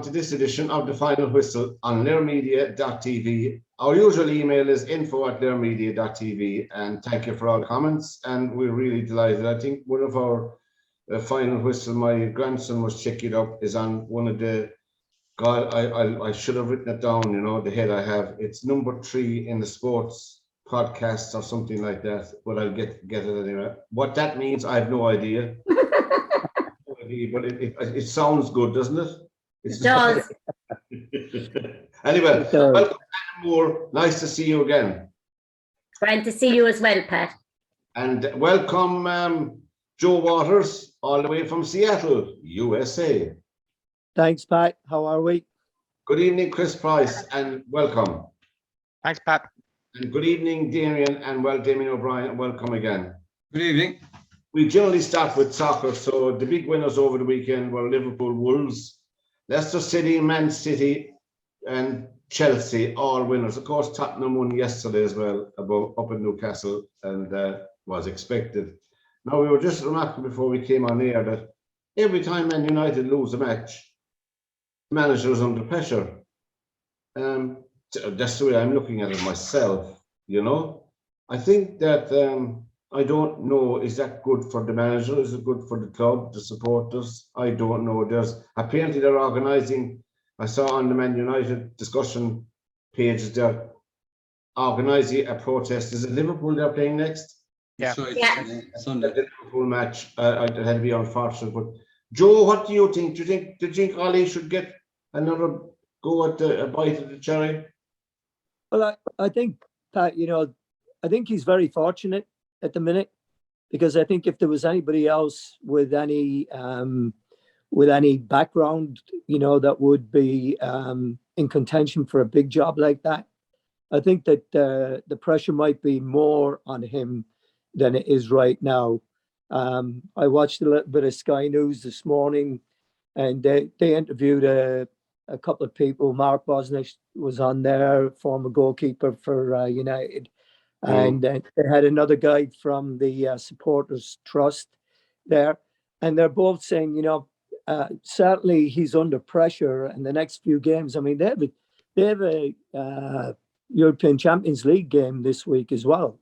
to this edition of The Final Whistle on learmedia.tv. Our usual email is info@learmedia.tv, and thank you for all the comments, and we're really delighted. I think one of our Final Whistle, my grandson was checking it up, is on one of the, God, I should have written it down, you know, the head I have. It's number 3 in the sports podcast or something like that, but I'll get it anyway. What that means, I have no idea. But it sounds good, doesn't it? It does. Anyway, welcome, Anna Moore. Nice to see you again. Grand to see you as well, Pat. And welcome, Joe Waters, all the way from Seattle, USA. Thanks, Pat. How are we? Good evening, Chris Price, and welcome. Thanks, Pat. And good evening, Damien, and Damien O'Brien, and welcome again. Good evening. We generally start with soccer, so the big winners over the weekend were Liverpool, Wolves, Leicester City, Man City, and Chelsea, all winners. Of course, Tottenham won yesterday as well, up in Newcastle, and was expected. Now, we were just remarking before we came on air that every time Man United lose a match, the manager is under pressure. That's the way I'm looking at it myself, you know. I think that... I don't know, is that good for the manager? Is it good for the club, the supporters? I don't know. Apparently they're organising, I saw on the Man United discussion pages, they're organising a protest. Is it Liverpool they're playing next? Yeah. So it's Sunday. The Liverpool match, it had to be unfortunate. But Joe, what do you think? Do you think Ollie should get another go at a bite of the cherry? Well, I think, Pat, you know, I think he's very fortunate at the minute, because I think if there was anybody else with any background, you know, that would be in contention for a big job like that, I think that the pressure might be more on him than it is right now. I watched a little bit of Sky News this morning, and they interviewed a couple of people. Mark Bosnich was on there, former goalkeeper for United. And they had another guy from the Supporters Trust there. And they're both saying, you know, certainly he's under pressure in the next few games. I mean, they have a European Champions League game this week as well.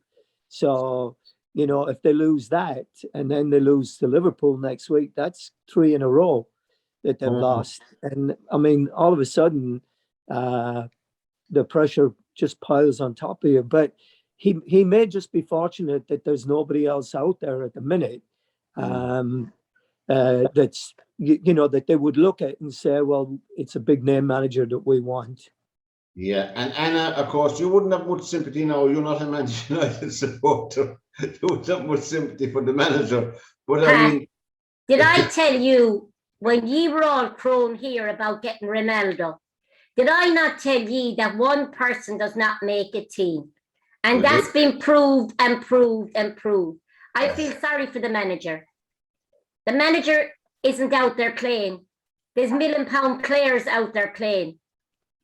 So, you know, if they lose that and then they lose to Liverpool next week, that's 3 in a row that they've lost. And I mean, all of a sudden, the pressure just piles on top of you. But he may just be fortunate that there's nobody else out there at the minute that's, you know, that they would look at and say, well, it's a big name manager that we want. Yeah, and Anna, of course, you wouldn't have much sympathy now. You're not a Manchester United supporter. You wouldn't have much sympathy for the manager. But I mean... Did I tell you, when ye were all crowing here about getting Ronaldo, did I not tell ye that one person does not make a team? And that's been proved and proved and proved. I feel sorry for the manager. The manager isn't out there playing. There's £1 million players out there playing.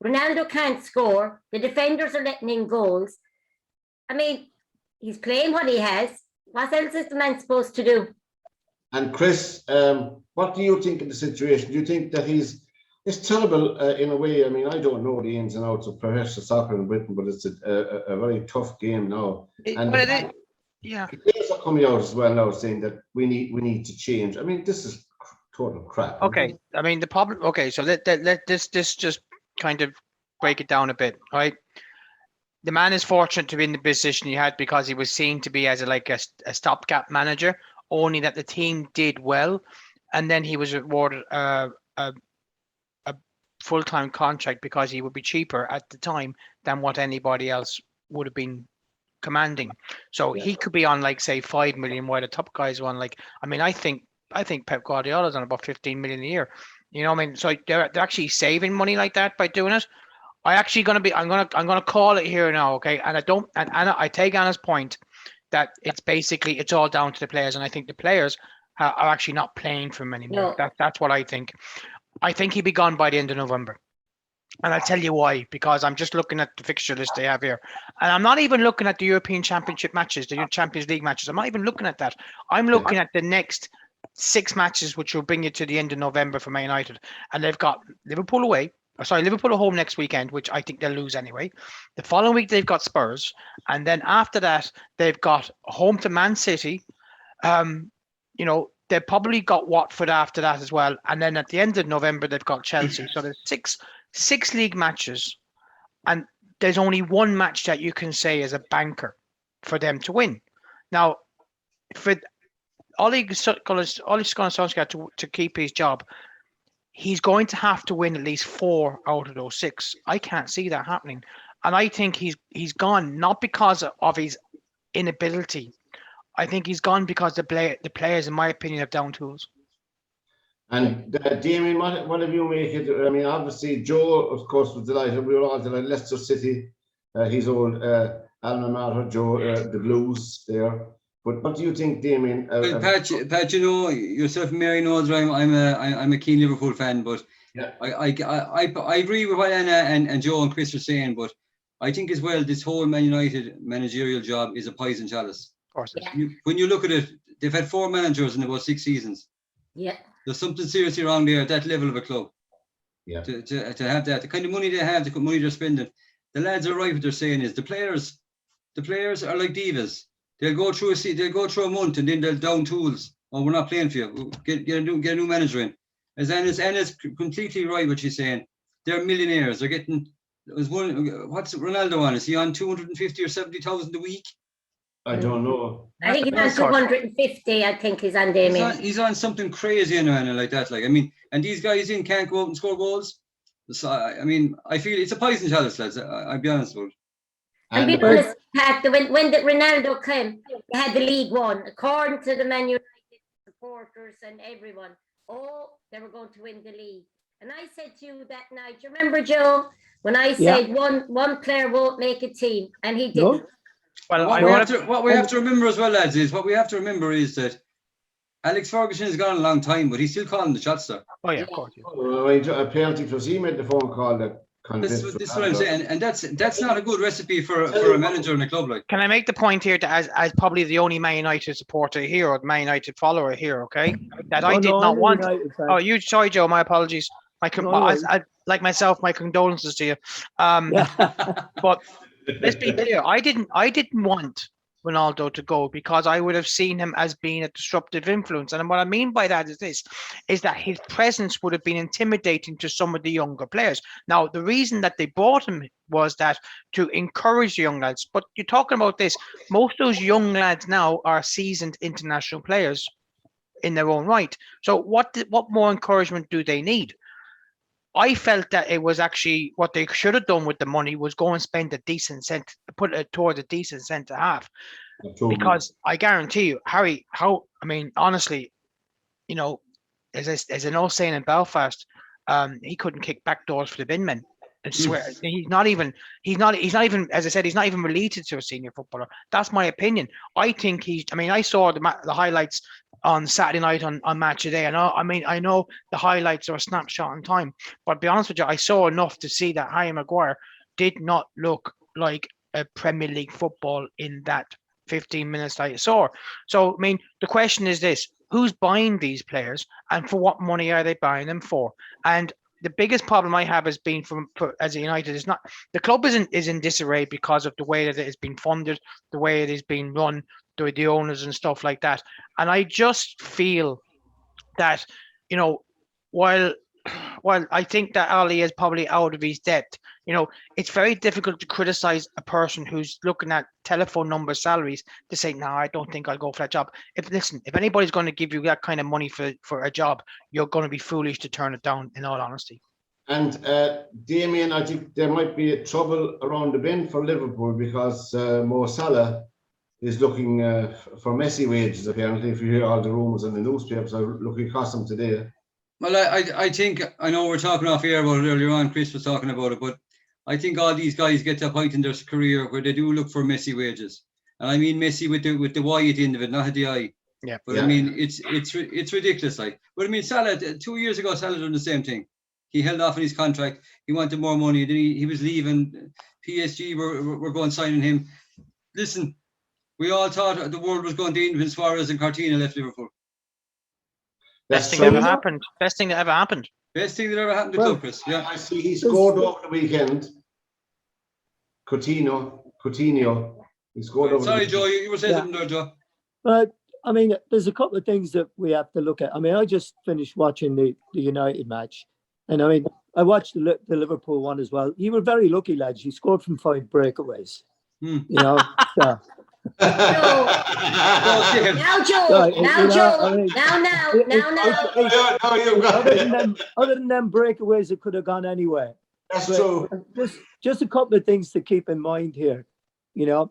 Ronaldo can't score. The defenders are letting in goals. I mean, he's playing what he has. What else is the man supposed to do? And Chris, what do you think of the situation? Do you think that it's terrible in a way? I mean, I don't know the ins and outs of professional soccer in Britain, but it's a very tough game now. And the players are coming out as well now saying that we need to change. I mean, this is total crap. Okay, I mean the problem. Okay, so let this just kind of break it down a bit, right? The man is fortunate to be in the position he had because he was seen to be as a stopgap manager. Only that the team did well, and then he was awarded a full-time contract because he would be cheaper at the time than what anybody else would have been commanding. So he could be on say 5 million, while the top guys were on I think Pep Guardiola's on about 15 million a year. You know what I mean? So they're actually saving money like that by doing it. I'm gonna call it here now, okay? And I take Anna's point that it's all down to the players, and I think the players are actually not playing for him anymore. No. That's what I think. I think he'll be gone by the end of November. And I'll tell you why, because I'm just looking at the fixture list they have here. And I'm not even looking at the European Championship matches, the Champions League matches. I'm not even looking at that. I'm looking at the next 6 matches, which will bring you to the end of November for Man United, and they've got Liverpool away. Liverpool at home next weekend, which I think they'll lose anyway. The following week they've got Spurs, and then after that they've got home to Man City. They've probably got Watford after that as well, and then at the end of November they've got Chelsea. So there's six league matches, and there's only one match that you can say is a banker for them to win. Now, for Ole Solskjaer to keep his job, he's going to have to win at least 4 out of those 6. I can't see that happening, and I think he's gone not because of his inability. I think he's gone because the players, in my opinion, have down tools. And Damien, what have you make it? I mean, obviously, Joe, of course, was delighted. We were all delighted. Leicester City, his old alma mater, Joe, the Blues there. But what do you think, Damien? Well, Pat, you know yourself, Mary knows I'm a keen Liverpool fan, but yeah. I agree with what Anna and Joe and Chris are saying, but I think as well this whole Man United managerial job is a poison chalice. Of course, when you look at it, they've had 4 managers in about 6 seasons. Yeah, there's something seriously wrong there at that level of a club. Yeah, to have that, the kind of money they have, the money they're spending. The lads are right. What they're saying is the players are like divas. They'll go through a month and then they'll down tools. Oh, we're not playing for you. Get a new manager in. As Anna's completely right what she's saying. They're millionaires. They're getting. What's Ronaldo on? Is he on 250 or 70,000 a week? I don't know. I think he's on 250. I think he's on Damien. He's on something crazy and like that. Like, I mean, and these guys can't go out and score goals. So I mean, I feel it's a poison chalice, lads. I'll be honest with you. And be honest, Pat, when Ronaldo came, they had the League One. According to the Man United supporters and everyone, they were going to win the league. And I said to you that night, you remember, Joe, when I said one player won't make a team, and he didn't. No. Well, what we have to remember as well, lads, is that Alex Ferguson has gone a long time, but he's still calling the shots there. Oh yeah, of course. Apparently, because he made the phone call that. This is what I'm saying, and that's not a good recipe for a manager in a club like. Can I make the point here that as probably the only Man United supporter here or Man United follower here, okay, that I did not want. Sorry, Joe. My apologies. Like myself, my condolences to you. But let's be clear. I didn't want Ronaldo to go because I would have seen him as being a disruptive influence. And what I mean by that is that his presence would have been intimidating to some of the younger players. Now, the reason that they bought him was that to encourage the young lads. But you're talking about this, most of those young lads now are seasoned international players in their own right. So what more encouragement do they need? I felt that it was actually what they should have done with the money was go and spend put it towards a decent centre half. Because I guarantee you, Harry, honestly, as an old saying in Belfast, he couldn't kick back doors for the bin men. And swear he's not even, as I said, he's not even related to a senior footballer. That's my opinion. I think I saw the highlights on Saturday night on Match of the Day. And I know the highlights are a snapshot in time, but to be honest with you, I saw enough to see that Harry Maguire did not look like a Premier League football in that 15 minutes I saw. So, the question is this: who's buying these players, and for what money are they buying them for? And the biggest problem I have has been as a United is not the club is in disarray because of the way that it has been funded, the way it is being run, the owners and stuff like that. And I just feel that, while I think that Ali is probably out of his depth, it's very difficult to criticize a person who's looking at telephone number salaries to say, no, I don't think I'll go for that job. If anybody's going to give you that kind of money for a job, you're going to be foolish to turn it down, in all honesty. And Damien, I think there might be trouble around the bend for Liverpool because Mo Salah is looking for Messi wages, apparently, if you hear all the rumours in the newspapers. I'm looking across them today. Well, I think, I know we're talking off air about it earlier on, Chris was talking about it, but I think all these guys get to a point in their career where they do look for Messi wages. And I mean Messi with the Y at the end of it, not the I. Yeah. But I mean, it's ridiculous. Like, but I mean, Salah, 2 years ago, Salah done the same thing. He held off on his contract. He wanted more money. Then he was leaving. PSG were going signing him. Listen, we all thought the world was going to end when Suarez and Cortina left Liverpool. Best That's thing that true. ever happened. Best thing that ever happened. Best thing that ever happened to Well, club, Chris. Yeah. I see he scored over the weekend. Coutinho. He scored over Sorry, the Joe, weekend. you were saying Yeah. something there, Joe. But I mean, there's a couple of things that we have to look at. I mean, I just finished watching the United match, and I mean, I watched the Liverpool one as well. You were very lucky, lads. You scored from 5 breakaways. Hmm. You know, so, Oh, James. Now, Joe. so, Now, you know, Joe. I mean, Now. No, you got it. other than them breakaways, it could have gone anywhere. That's But true. just a couple of things to keep in mind here. You know,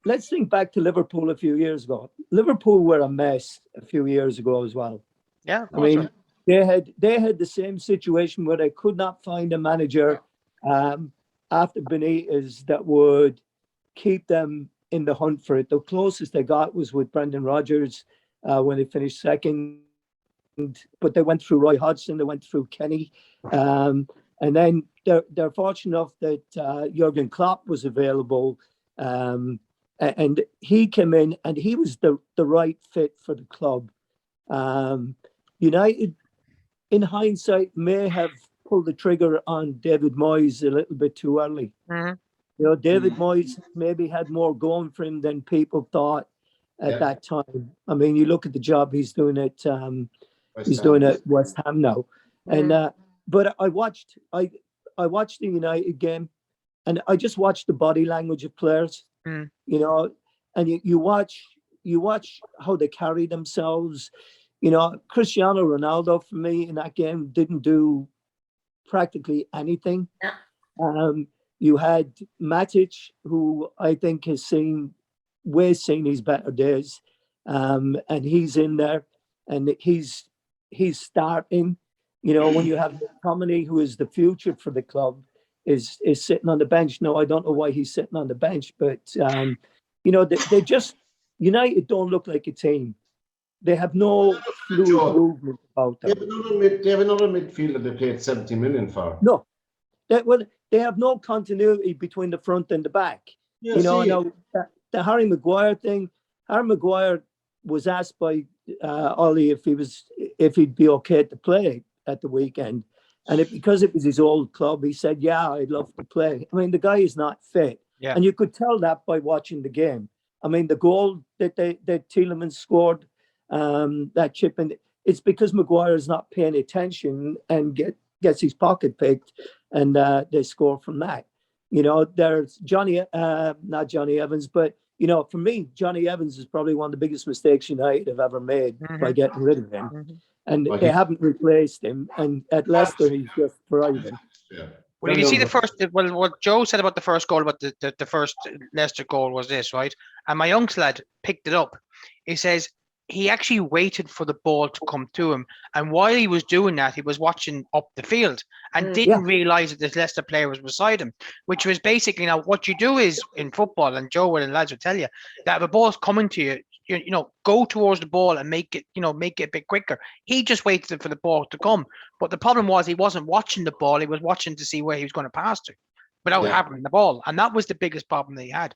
let's think back to Liverpool a few years ago. Liverpool were a mess a few years ago as well. Yeah. I mean, they had the same situation where they could not find a manager after Benitez that would keep them in the hunt for it. The closest they got was with Brendan Rodgers when they finished second. But they went through Roy Hodgson, they went through Kenny. And then they're fortunate enough that Jurgen Klopp was available. And he came in and he was the right fit for the club. United, in hindsight, may have pulled the trigger on David Moyes a little bit too early. Mhm. You know, David Moyes maybe had more going for him than people thought at that time. I mean, you look at the job he's doing at West Ham now, and but I watched the United game, and I just watched the body language of players. You know, and you watch how they carry themselves. You know, Cristiano Ronaldo for me in that game didn't do practically anything. You had Matic, who I think has seen his better days, and he's in there, and he's starting. You know, when you have Comedy, who is the future for the club, is sitting on the bench. No, I don't know why he's sitting on the bench, but you know, they just United don't look like a team. They have no fluid movement about them. They have another midfielder they paid 70 million for. No, they have no continuity between the front and the back. Yeah, you know, the Harry Maguire thing. Harry Maguire was asked by Ollie if he'd be okay to play at the weekend, and because it was his old club, he said, "Yeah, I'd love to play." I mean, the guy is not fit, and you could tell that by watching the game. I mean, the goal that Tielemans scored, that chip in, it's because Maguire is not paying attention and gets his pocket picked, and they score from that. You know, there's not Johnny Evans, but you know, for me, Johnny Evans is probably one of the biggest mistakes United have ever made by getting rid of him. And they haven't replaced him. And at Leicester, he's just thriving. Yeah. Well, if you see the first, well, what Joe said about the first goal, about the first Leicester goal was this, right? And my youngster lad picked it up. He says he actually waited for the ball to come to him. And while he was doing that, he was watching up the field and didn't realize that this Leicester player was beside him, which was basically, now what you do is in football, and Joe and lads will tell you, that if a ball's coming to you, you know, go towards the ball and make it a bit quicker. He just waited for the ball to come. But the problem was he wasn't watching the ball. He was watching to see where he was going to pass to without having the ball. And that was the biggest problem that he had.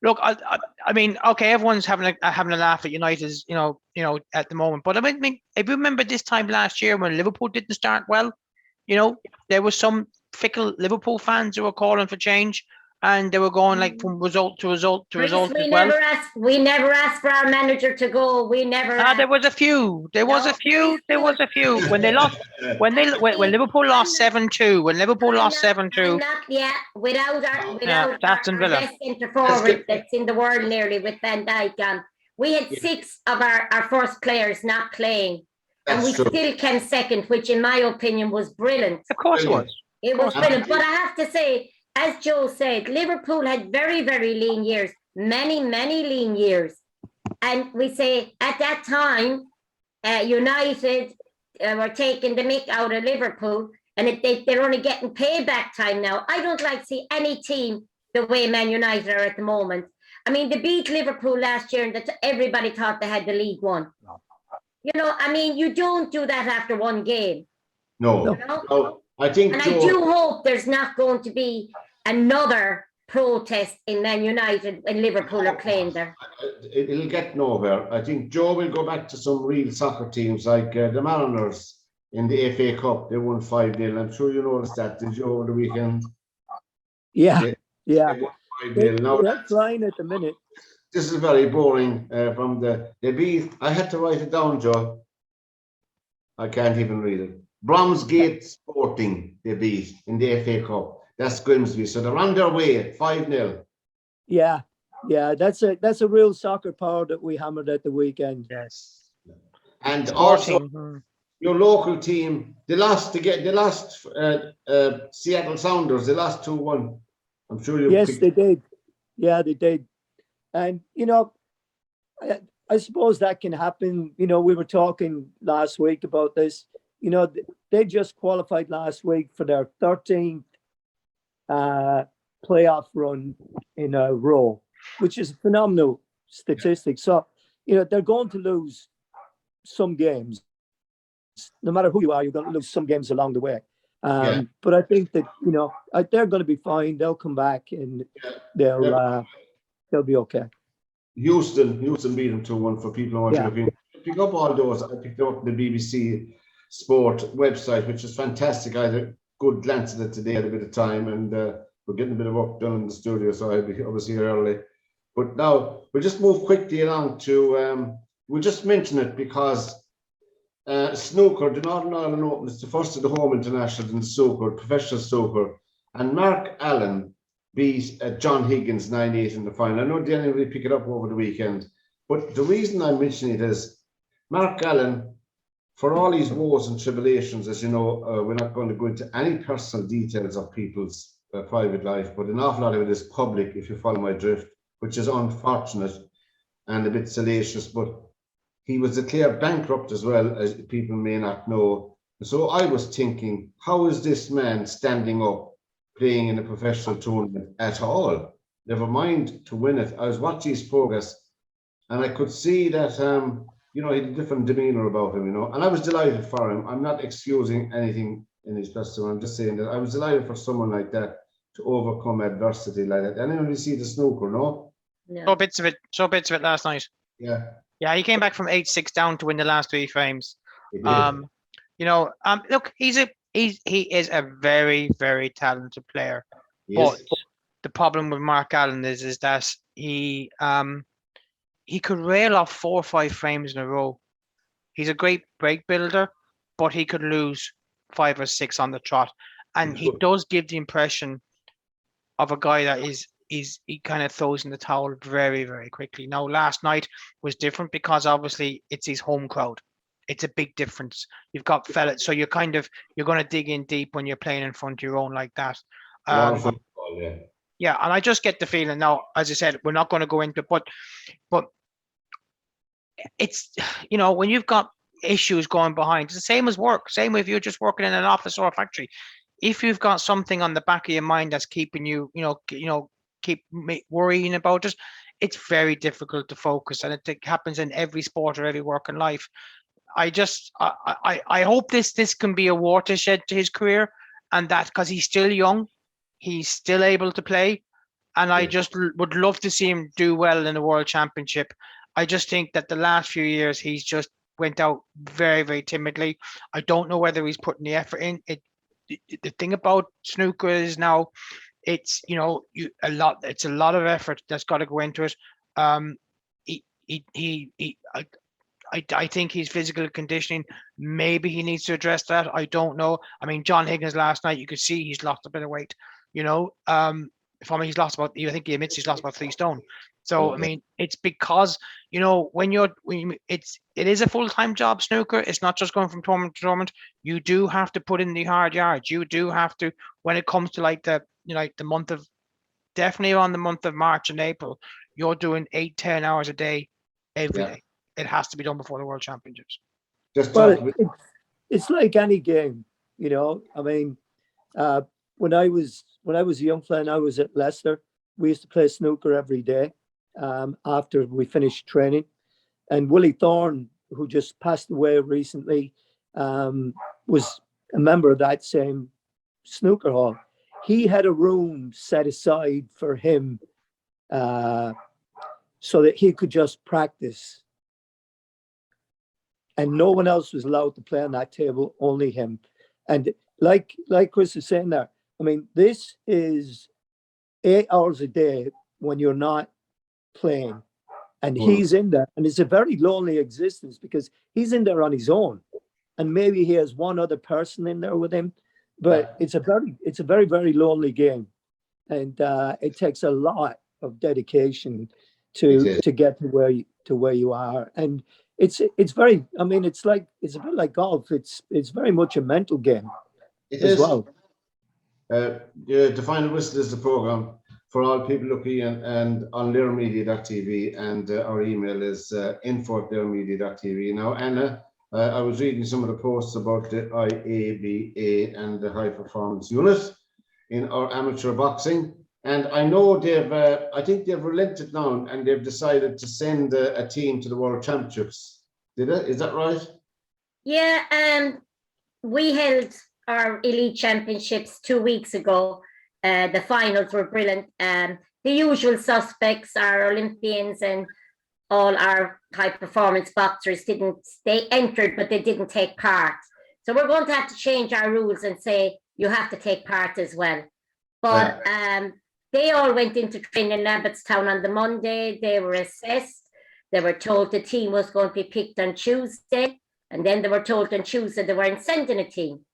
Look, I mean, okay, everyone's having a laugh at United's, you know, at the moment. But I mean, if you remember this time last year when Liverpool didn't start well, you know, there was some fickle Liverpool fans who were calling for change, and they were going like from result to result to result as well. We never asked for our manager to go. We never. There was a few. There was a few when they lost. When Liverpool lost 7-2. When Liverpool lost 7-2. Without Aston Villa. our best centre forward that's in the world nearly with Van Dijk. We had 6 of our first players not playing, and we still came second, which in my opinion was brilliant. Of course it was. It was brilliant. But I have to say, as Joe said, Liverpool had very, very lean years, many, many lean years. And we say at that time, United were taking the mick out of Liverpool, and they're only getting payback time now. I don't like to see any team the way Man United are at the moment. I mean, they beat Liverpool last year, and everybody thought they had the League One. You know, I mean, you don't do that after one game. No. You know? No. I think, and I do hope there's not going to be another protest in Man United when Liverpool are playing there. It'll get nowhere. I think Joe will go back to some real soccer teams like the Mariners in the FA Cup. They won 5-0. I'm sure you noticed that, did you, over the weekend? Yeah, They yeah. won 5-0. Now, They're flying at the minute. this is very boring from they beat, I had to write it down, Joe. I can't even read it. Bromsgate Sporting, they beat in the FA Cup. That's Grimsby. So they're on their way at 5-0. Yeah, yeah. That's a real soccer power that we hammered at the weekend. Yes. And also Sporting. your local team, they lost Seattle Sounders. They lost 2-1. I'm sure you. Yes, they did. Yeah, they did. And I suppose that can happen. We were talking last week about this. They just qualified last week for their 13th playoff run in a row, which is a phenomenal statistic. So, they're going to lose some games. No matter who you are, you're going to lose some games along the way. But I think that, they're going to be fine. They'll come back and they'll be okay. Houston beat them 2-1 for people who are looking. Pick up all those. I picked up the BBC Sport website, which is fantastic. I had a good glance at it today at a bit of time, and we're getting a bit of work done in the studio, so I was here early. But now we'll just move quickly along to, we'll just mention it because snooker, the Northern Ireland Open, is the first of the home internationals in snooker, professional snooker, and Mark Allen beat John Higgins 9-8 in the final. I know Daniel will pick it up over the weekend, but the reason I'm mentioning it is Mark Allen, for all his woes and tribulations, as you know, we're not going to go into any personal details of people's private life, but an awful lot of it is public, if you follow my drift, which is unfortunate and a bit salacious, but he was declared bankrupt as well, as people may not know. So I was thinking, how is this man standing up playing in a professional tournament at all? Never mind to win it. I was watching his progress and I could see that, he had a different demeanor about him, and I was delighted for him. I'm not excusing anything in his person. I'm just saying that I was delighted for someone like that to overcome adversity like that. Anyone you see the snooker, no? No. Saw bits of it last night. Yeah. Yeah, he came back from 8-6 down to win the last 3 frames. He did. Look, he is a very, very talented player. Yes. But the problem with Mark Allen is that he could rail off 4 or 5 frames in a row. He's a great break builder, but he could lose 5 or 6 on the trot. And he does give the impression of a guy that he kind of throws in the towel very, very quickly. Now, last night was different because obviously it's his home crowd. It's a big difference. You've got fellas, so you're going to dig in deep when you're playing in front of your own like that. Yeah, and I just get the feeling now, as I said, we're not going to go into it, but it's, when you've got issues going behind, it's the same as work, same if you're just working in an office or a factory. If you've got something on the back of your mind that's keeping you, keep worrying about it, it's very difficult to focus, and it happens in every sport or every work in life. I hope this can be a watershed to his career, and that because he's still young, he's still able to play, and I just would love to see him do well in the World Championship. I just think that the last few years he's just went out very, very timidly. I don't know whether he's putting the effort in. The thing about snooker is now it's it's a lot of effort that's got to go into it. I think his physical conditioning, maybe he needs to address that. I don't know. I mean, John Higgins last night, you could see he's lost a bit of weight. He's lost about, I think he admits he's lost about 3 stone. So, I mean, it's because, it is a full-time job, snooker. It's not just going from tournament to tournament. You do have to put in the hard yards. You do have to, when it comes to the month of, definitely on the month of March and April, you're doing 8-10 hours a day every day. It has to be done before the World Championships. It's like any game, I mean, when I was a young fella and I was at Leicester, we used to play snooker every day after we finished training. And Willie Thorne, who just passed away recently, was a member of that same snooker hall. he had a room set aside for him so that he could just practice. And no one else was allowed to play on that table, only him. And like Chris is saying there, I mean, this is 8 hours a day when you're not playing. And he's in there. And it's a very lonely existence because he's in there on his own. And maybe he has one other person in there with him. But it's a very, very lonely game. And it takes a lot of dedication to get to where you are. And it's very, I mean, it's a bit like golf. It's very much a mental game as well. The Final Whistle is the program for all people looking and on learmedia.tv, and our email is info@learmedia.tv. Now, Anna, I was reading some of the posts about the IABA and the High Performance Unit in our amateur boxing, and I know I think they've relented now and they've decided to send a team to the World Championships. Is that right? Yeah, we held our elite championships 2 weeks ago. The finals were brilliant. The usual suspects, our Olympians and all our high performance boxers they entered, but they didn't take part. So we're going to have to change our rules and say you have to take part as well. But they all went into training in Abbottstown on the Monday. They were assessed. They were told the team was going to be picked on Tuesday. And then they were told on Tuesday they weren't sending a team.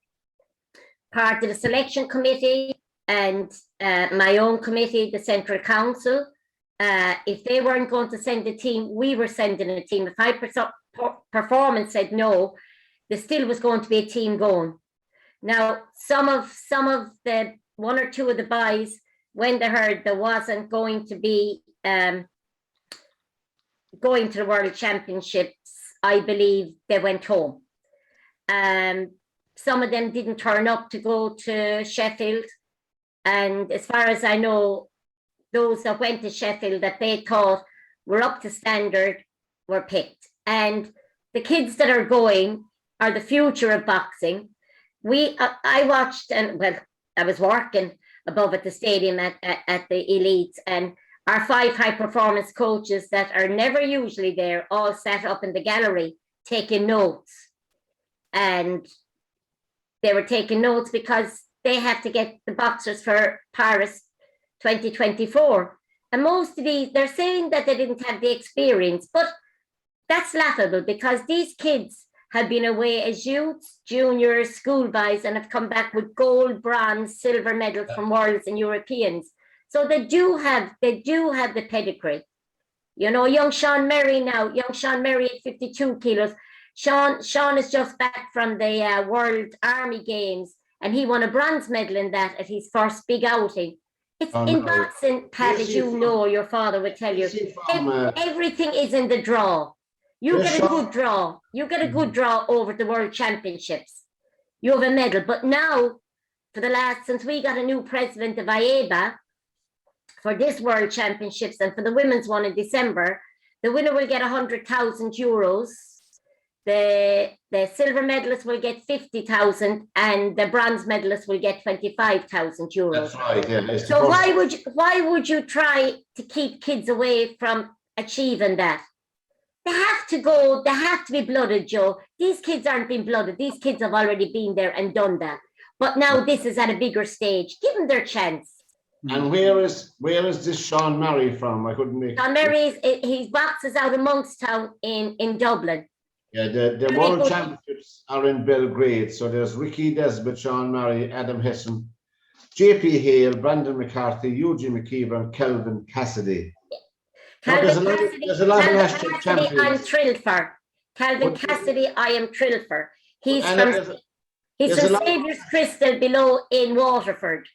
Part of the selection committee and my own committee, the Central Council, if they weren't going to send a team, we were sending a team. If High Performance said no, there still was going to be a team going. Now, some of the one or two of the boys, when they heard there wasn't going to be going to the World Championships, I believe they went home. Some of them didn't turn up to go to Sheffield. And as far as I know, those that went to Sheffield that they thought were up to standard were picked. And the kids that are going are the future of boxing. I watched, and well, I was working above at the stadium at the elites, and our 5 high performance coaches that are never usually there all sat up in the gallery taking notes. And they were taking notes because they have to get the boxers for Paris 2024. And most of these, they're saying that they didn't have the experience, but that's laughable because these kids have been away as youths, juniors, schoolboys, and have come back with gold, bronze, silver medals from worlds and Europeans. So they do have the pedigree. You know, young Sean Merry at 52 kilos. Sean is just back from the World Army Games, and he won a bronze medal in that at his first big outing. It's in boxing, Pat, as you know, your father would tell you, everything is in the draw. You get a good draw. You get a good draw over the World Championships. You have a medal. But now, since we got a new president of IABA for this World Championships and for the women's one in December, the winner will get 100,000 euros. The silver medalist will get 50,000 and the bronze medalist will get 25,000 euros. That's right. Yeah. So why would you try to keep kids away from achieving that? They have to go. They have to be blooded, Joe. These kids aren't being blooded. These kids have already been there and done that. But now this is at a bigger stage. Give them their chance. And where is this Sean Murray from? I couldn't make. Sean Murray he boxes out of Monkstown in Dublin. Yeah, the World Championships are in Belgrade. So there's Ricky Desbit, Sean Murray, Adam Hessen, JP Hale, Brandon McCarthy, Eugene McKeever, and Kelvin Cassidy. There's a lot of national champions. I'm thrilled for. Calvin Cassidy, I am thrilled for. He's from Saviour's Crystal below in Waterford.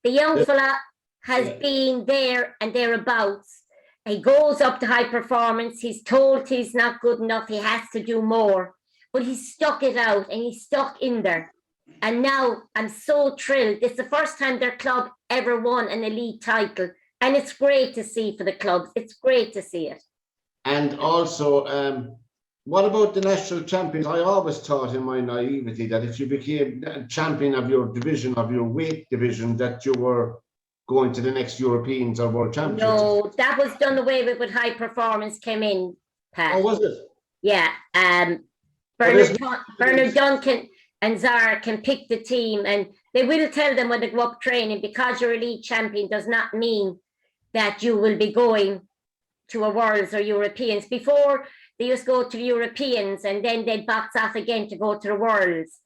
The young fella has been there and thereabouts. He goes up to High Performance. He's told he's not good enough. He has to do more. But he's stuck it out and he's stuck in there. And now I'm so thrilled. It's the first time their club ever won an elite title. And it's great to see for the clubs. It's great to see it. And also, What about the national champions? I always thought in my naivety that if you became champion of your division, of your weight division, that you were going to the next Europeans or World Championships. No, that was done away with when high performance came in, Pat. Oh, was it? Yeah. Bernard Duncan and Zara can pick the team, and they will tell them when they go up training, because you're elite champion does not mean that you will be going to a Worlds or Europeans. Before, they used to go to the Europeans and then they'd box off again to go to the Worlds.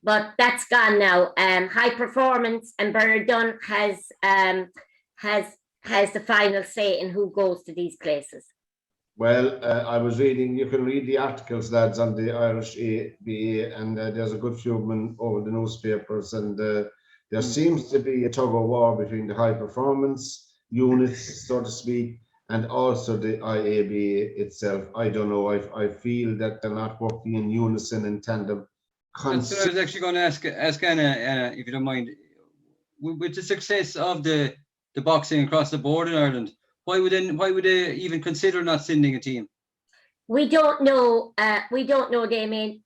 But that's gone now. High performance, and Bernard Dunn has the final say in who goes to these places. Well, I was reading, you can read the articles, lads, on the Irish ABA, and there's a good few of them over the newspapers, and there seems to be a tug of war between the high performance units, so to speak, and also the IABA itself. I don't know, I feel that they're not working in unison, in tandem. That's what I was actually going to ask Anna, if you don't mind. With the success of the boxing across the board in Ireland, why would they even consider not sending a team? We don't know. We don't know, Damien.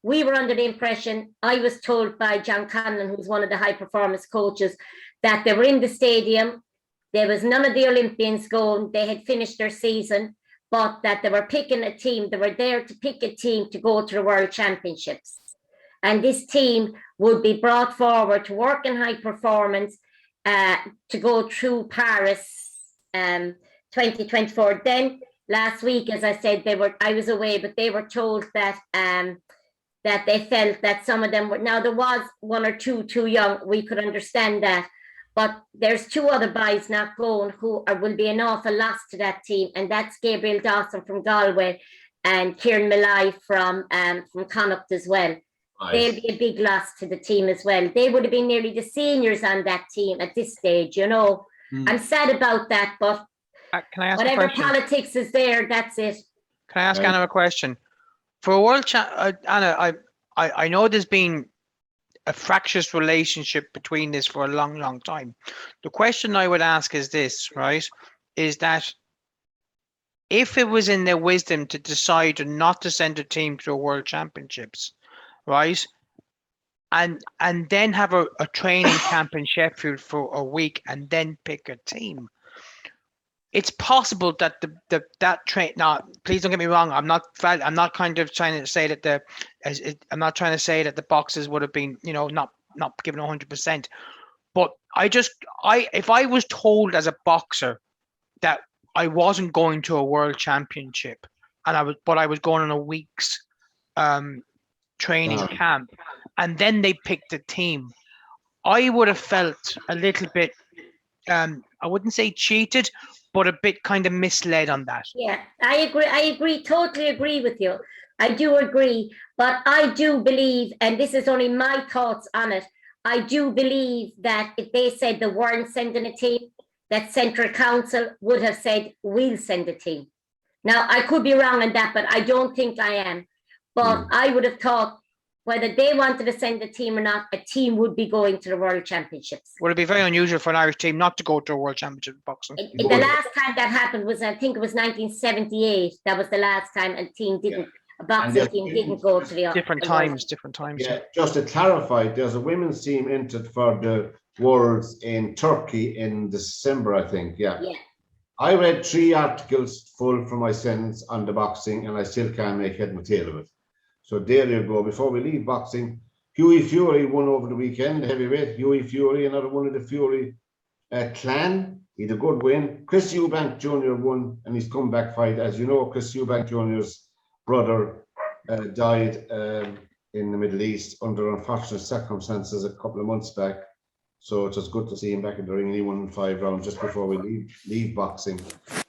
We were under the impression, I was told by John Conlon, who's one of the high performance coaches, that they were in the stadium. There was none of the Olympians going. They had finished their season, but that they were picking a team. They were there to pick a team to go to the World Championships. And this team would be brought forward to work in high performance to go through Paris 2024. Then last week, as I said, I was away, but they were told that that they felt that some of them were, now there was one or two too young, we could understand that, but there's two other boys not going who will be an awful loss to that team, and that's Gabriel Dawson from Galway and Kieran Malloy from Connacht as well. Nice. They'll be a big loss to the team as well. They would have been nearly the seniors on that team at this stage, you know. I'm sad about that, but can I ask whatever a question? Politics is there, that's it. Can I ask Anna a question? For a world Anna, I know there's been a fractious relationship between this for a long, long time. The question I would ask is this, right? Is that if it was in their wisdom to decide not to send a team to a World Championships, right? And then have a training camp in Sheffield for a week and then pick a team. It's possible that that train. Now, please don't get me wrong. I'm not kind of trying to say that I'm not trying to say that the boxers would have been, you know, not given 100%. But if I was told as a boxer that I wasn't going to a World Championship and I was going on a week's training camp, and then they picked a team, I would have felt a little bit. I wouldn't say cheated, but a bit kind of misled on that. Yeah, I agree, totally agree with you. I do agree, but I do believe, and this is only my thoughts on it, I do believe that if they said they weren't sending a team, that Central Council would have said, we'll send a team. Now, I could be wrong on that, but I don't think I am. But I would have thought, whether they wanted to send a team or not, a team would be going to the World Championships. Would it be very unusual for an Irish team not to go to a World Championship boxing? The last time that happened was, I think it was 1978. That was the last time a team didn't, a boxing team didn't go to the different times. Yeah, just to clarify, there's a women's team entered for the Worlds in Turkey in December, I think. Yeah. I read 3 articles full from my sentence on the boxing, and I still can't make head and tail of it. So there you go. Before we leave boxing, Hughie Fury won over the weekend, heavyweight. Hughie Fury, another one of the Fury clan. He had a good win. Chris Eubank Jr. won in his comeback fight. As you know, Chris Eubank Jr.'s brother died in the Middle East under unfortunate circumstances a couple of months back. So it was good to see him back in the ring, and he won in 5 rounds just before we leave boxing.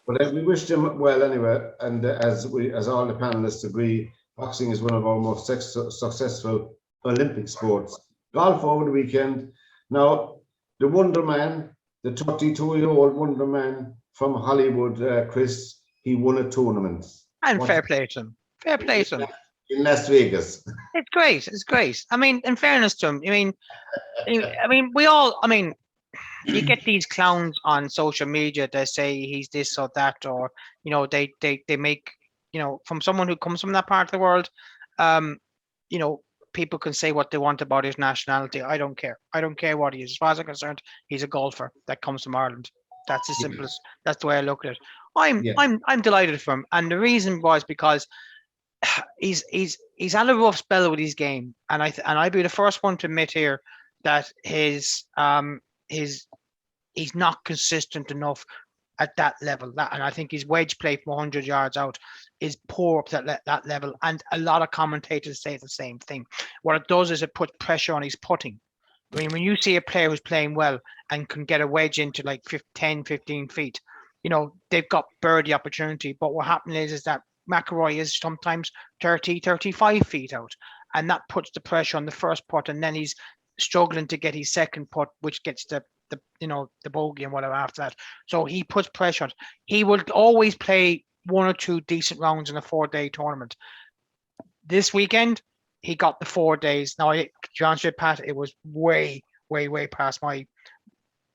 But we wished him well anyway, and as all the panelists agree, boxing is one of our most successful Olympic sports. Golf over the weekend. Now, the Wonder Man, the 32-year-old Wonder Man from Hollywood, Chris, he won a tournament. And fair play to him. Fair play to him. In Las Vegas. It's great. It's great. I mean, in fairness to him, you get these clowns on social media that say he's this or that, or, you know, they make, you know, from someone who comes from that part of the world, you know, people can say what they want about his nationality. I don't care. I don't care what he is. As far as I'm concerned, he's a golfer that comes from Ireland. That's as simple as that's the way I look at it. I'm delighted for him, and the reason was because he's had a rough spell with his game, and I'd be the first one to admit here that his he's not consistent enough at that level. And I think his wedge play from 100 yards out is poor up to that level. And a lot of commentators say the same thing. What it does is it puts pressure on his putting. I mean, when you see a player who's playing well and can get a wedge into like 10, 15 feet, you know, they've got birdie opportunity. But what happens is that McIlroy is sometimes 30, 35 feet out. And that puts the pressure on the first putt. And then he's struggling to get his second putt, which gets the bogey and whatever after that. So he puts pressure on. He will always play 1 or 2 decent rounds in a 4-day tournament. This weekend, he got the 4 days. Now, John said, Pat, it was way past my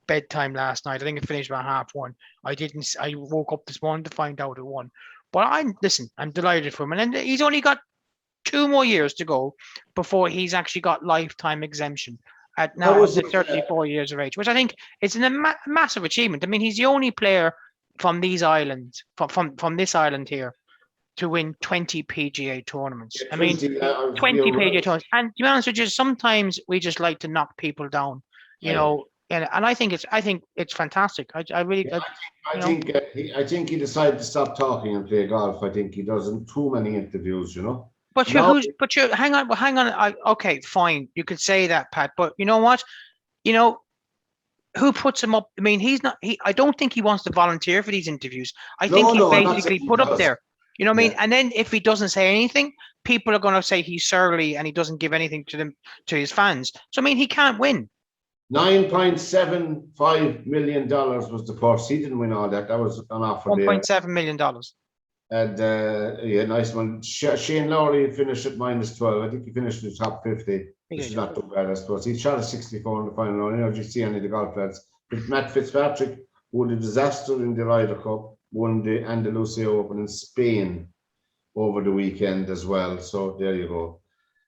bedtime last night. I think it finished about 1:30. I woke up this morning to find out it won. But I'm delighted for him. And then he's only got 2 more years to go before he's actually got lifetime exemption at now 34 years of age, which I think is a massive achievement. I mean, he's the only player from these islands, from this island here, to win 20 PGA tournaments. I mean, 20 PGA tournaments. And to be honest with you, sometimes we just like to knock people down, you know. And I think it's fantastic. I think he decided to stop talking and play golf. I think he does too many interviews, you know. But hang on. Okay, fine. You could say that, Pat. But you know what? You know, who puts him up? I mean, I don't think he wants to volunteer for these interviews. I think he's basically put up there. You know what I mean? And then if he doesn't say anything, people are going to say he's surly and he doesn't give anything to his fans. So I mean, he can't win. $9.75 million was the purse. He didn't win all that. That was an offer. $1.7 million. And nice one. Shane Lowry finished at -12. I think he finished in the top 50. Which is not too bad, I suppose. He shot a 64 in the final round. You know, you see any of the golf lads. But Matt Fitzpatrick, who had a disaster in the Ryder Cup, won the Andalusia Open in Spain over the weekend as well. So there you go.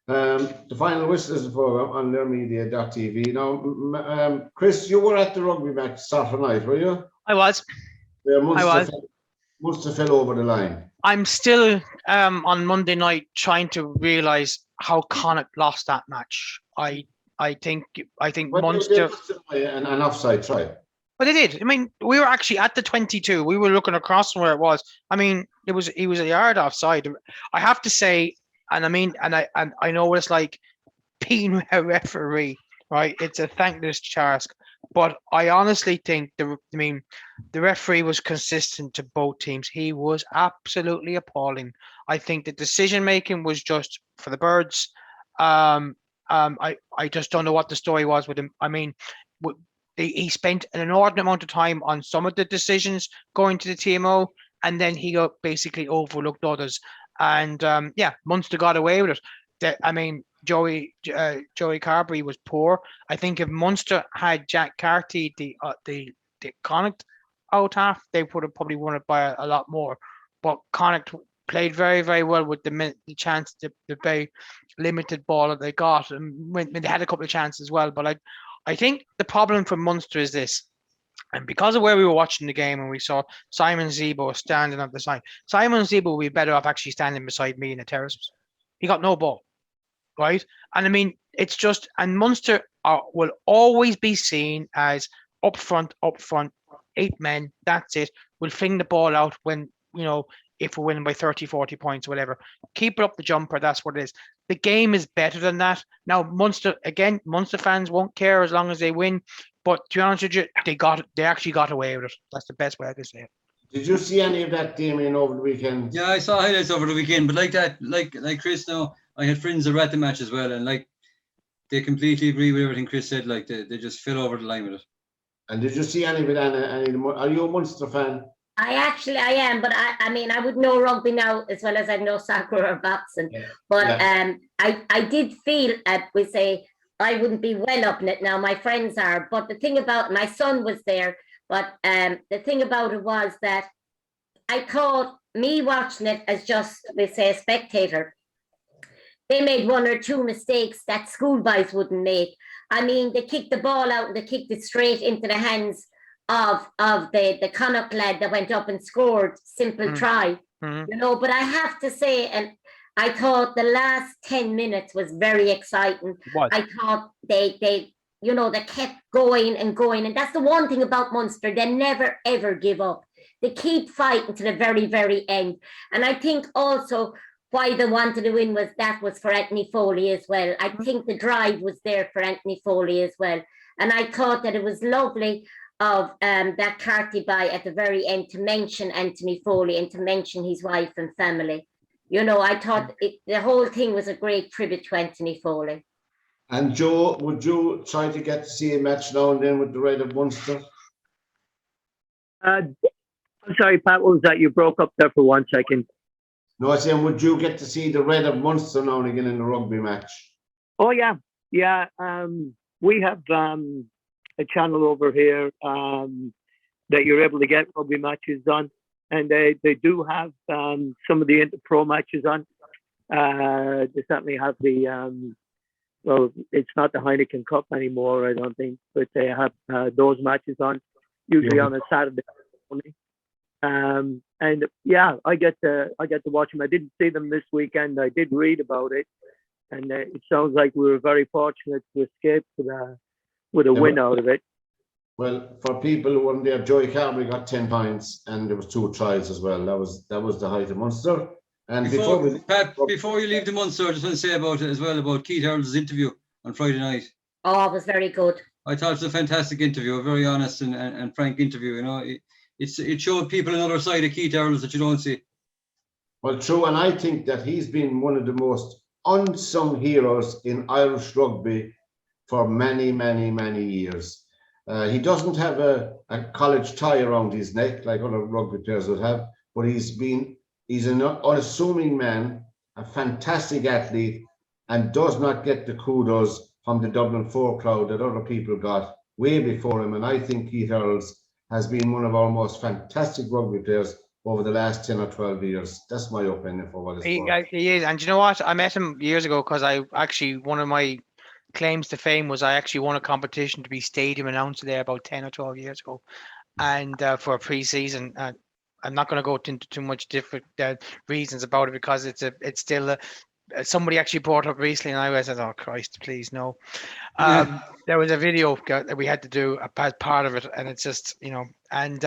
The final whistle is the program on lermedia.tv. Now, Chris, you were at the rugby match Saturday night, were you? I was. Munster fell over the line. I'm still on Monday night trying to realise how Connacht lost that match. I think Munster an offside try. But they did. I mean, we were actually at the 22. We were looking across from where it was. I mean, he was a yard offside. I have to say, and I mean, and I know what it's like being a referee, right? It's a thankless task. But I honestly think the referee was consistent to both teams. He was absolutely appalling. I think the decision making was just for the birds. I just don't know what the story was with him. I mean, he spent an inordinate amount of time on some of the decisions going to the TMO, and then he basically overlooked others. And Munster got away with it. I mean, Joey Carberry was poor. I think if Munster had Jack Carty, the Connacht out half, they would have probably won it by a lot more. But Connacht played very, very well with the chance, the very limited ball that they got, and when they had a couple of chances as well. But I think the problem for Munster is this, and because of where we were watching the game and we saw Simon Zebo standing on the side, Simon Zebo would be better off actually standing beside me in the terraces. He got no ball. Right, and I mean, it's just, and Munster will always be seen as up front, 8 men. That's it. We'll fling the ball out when, you know, if we're winning by 30, 40 points, or whatever. Keep it up the jumper. That's what it is. The game is better than that. Now, Munster fans won't care as long as they win. But to be honest with you, they actually got away with it. That's the best way I can say it. Did you see any of that, Damien, over the weekend? Yeah, I saw highlights over the weekend, but like that, like Chris, now I had friends that were at the match as well, and like they completely agree with everything Chris said. Like they just fell over the line with it. And did you see any of it, Anna? Are you a Munster fan? I am, but I mean, I would know rugby now as well as I know soccer or boxing. Yeah. But I did feel, we say, I wouldn't be well up in it now. My friends are, but the thing about, my son was there, but the thing about it was that I thought me watching it as just, we say, a spectator, they made one or two mistakes that schoolboys wouldn't make. I mean, they kicked the ball out and they kicked it straight into the hands of the Connacht lad that went up and scored. Simple try, you know. But I have to say, and I thought the last 10 minutes was very exciting. What? I thought they you know, they kept going and going. And that's the one thing about Munster. They never, ever give up. They keep fighting to the very, very end. And I think also why they wanted to win was for Anthony Foley as well. I think the drive was there for Anthony Foley as well. And I thought that it was lovely of that Carty by at the very end to mention Anthony Foley and to mention his wife and family. You know, I thought the whole thing was a great tribute to Anthony Foley. And Joe, would you try to get to see a match now and then with the Red of Munster? I'm sorry, Pat, what was that? You broke up there for 1 second. No, I was saying, would you get to see the Red of Munster now and again in the rugby match? Oh, yeah. Yeah. We have a channel over here that you're able to get rugby matches on. And they do have some of the inter-pro matches on. They certainly have the... well, it's not the Heineken Cup anymore, I don't think, but they have those matches on, usually on a Saturday only. And yeah, I get to watch them. I didn't see them this weekend. I did read about it, and it sounds like we were very fortunate to escape with a win out of it. Well, for people who weren't there, Joey Carberry got 10 points, and there was 2 tries as well. That was the height of Munster. And before you leave the Munster, I just want to say about it as well, about Keith Earls' interview on Friday night. Oh, it was very good. I thought it was a fantastic interview, a very honest and frank interview. You know, it showed people another side of Keith Earls that you don't see. Well, true, and I think that he's been one of the most unsung heroes in Irish rugby for many, many, many years. He doesn't have a college tie around his neck like other rugby players would have, but he's an unassuming man, a fantastic athlete, and does not get the kudos from the Dublin 4 crowd that other people got way before him. And I think Keith Earls has been one of our most fantastic rugby players over the last 10 or 12 years. That's my opinion for what it's worth. He is. And you know what? I met him years ago because one of my claims to fame was I actually won a competition to be stadium announcer there about 10 or 12 years ago. And for a pre-season, I'm not going to go into too much different reasons about it because it's still somebody actually brought up recently, and I said, "Oh Christ, please no." There was a video that we had to do as part of it, and it's just And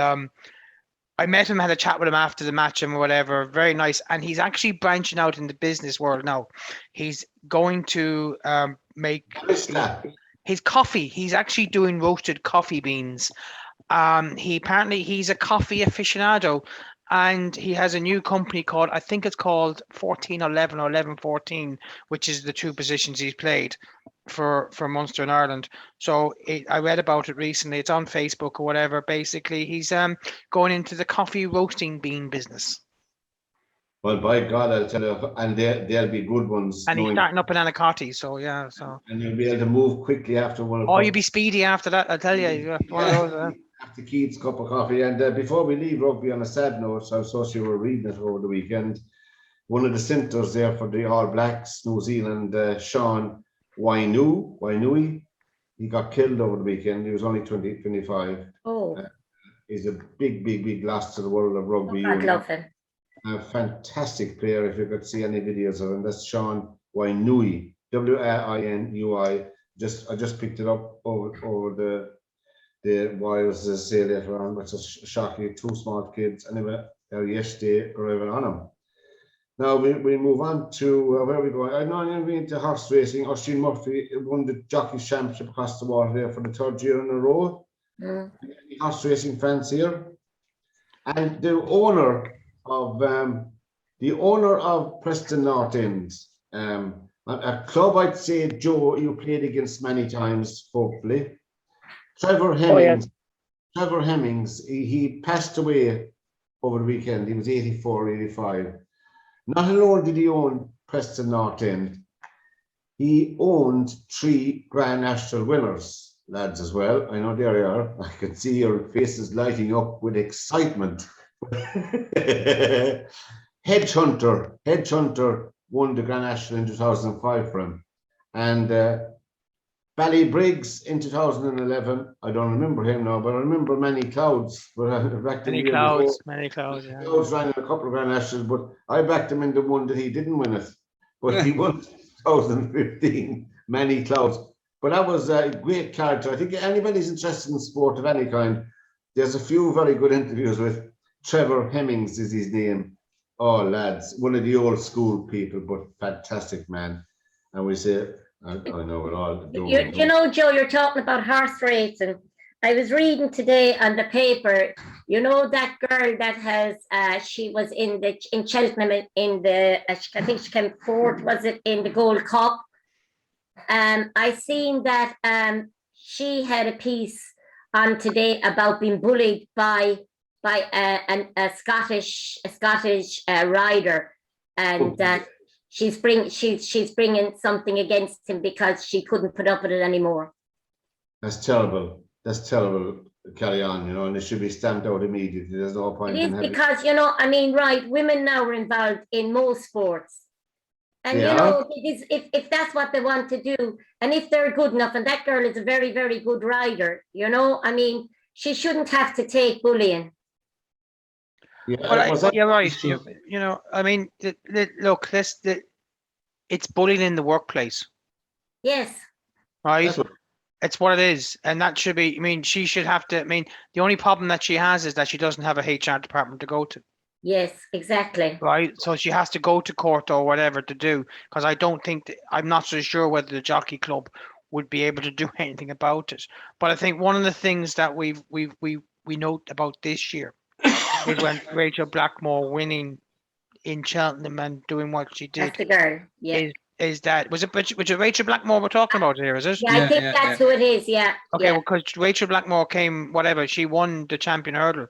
I met him, had a chat with him after the match and whatever. Very nice, and he's actually branching out in the business world now. He's going to make his coffee. He's actually doing roasted coffee beans. He's a coffee aficionado, and he has a new company called, I think it's called 1411 or 1114, which is the 2 positions he's played for Munster and Ireland. So I read about it recently. It's on Facebook or whatever. Basically, he's going into the coffee roasting bean business. Well, by God, I'll tell you, and they'll be good ones. And he's starting up in Anacotti, so yeah. So. And you'll be able to move quickly after one. Oh, you'll be speedy after that, I'll tell you. One of those, after Keith's cup of coffee. And before we leave rugby on a sad note, I saw you were reading it over the weekend. One of the centres there for the All Blacks, New Zealand, Sean Wainui, he got killed over the weekend. He was only 25. Oh. He's a big loss to the world of rugby. I love him. A fantastic player. If you could see any videos of him, that's Sean Wainui, Wainui. I just picked it up over the wires, as I say later on, which is shocking. 2 small kids. Anyway, yesterday arriving on him. Now we move on to where we go. I know I'm going into horse racing. Oisin Murphy won the Jockeys Championship across the water there for the 3rd year in a row. Horse racing fans here, and the owner of Preston North End, a club I'd say, Joe, you played against many times, hopefully. Trevor Hemmings, he passed away over the weekend. He was 84, 85. Not alone did he own Preston North End, he owned 3 Grand National winners, lads, as well. I know there you are. I can see your faces lighting up with excitement Hedge Hunter won the Grand National in 2005 for him. And Ballybriggs in 2011, I don't remember him now, but I remember Many Clouds. But back Many clouds, yeah. Clouds ran in a couple of Grand Nationals, but I backed him in the one that he didn't win it. But he won 2015, Many Clouds. But that was a great character. I think anybody's interested in sport of any kind, there's a few very good interviews with Trevor Hemmings is his name. Oh, lads, one of the old school people, but fantastic man. And we say, I know it all. You know, Joe, you're talking about horse racing. I was reading today on the paper, you know, that girl that has, she was in Cheltenham in the, I think she came fourth, was it, in the Gold Cup? I seen that she had a piece on today about being bullied by a Scottish rider, and that she's bringing something against him because she couldn't put up with it anymore. That's terrible. That's terrible. Carry on, you know, and it should be stamped out immediately. There's no point. It is because, you know, I mean, right, women now are involved in most sports. And, you know, if that's what they want to do, and if they're good enough, and that girl is a very, very good rider, you know, I mean, she shouldn't have to take bullying. Yeah, you're right. You know, I mean, look, it's bullying in the workplace. Yes. Right? It's what it is. And that should be, I mean, she should have to, I mean, the only problem that she has is that she doesn't have a HR department to go to. Yes, exactly. Right. So she has to go to court or whatever to do, because I don't think, I'm not so sure whether the jockey club would be able to do anything about it. But I think one of the things that we note about this year is when Rachel Blackmore winning in Cheltenham and doing what she did. That's the girl. Yeah. Is that was it Rachel Blackmore we're talking about here? Is it? Yeah, I think that's who it is. Yeah. Okay, well, because Rachel Blackmore came, whatever, she won the champion hurdle.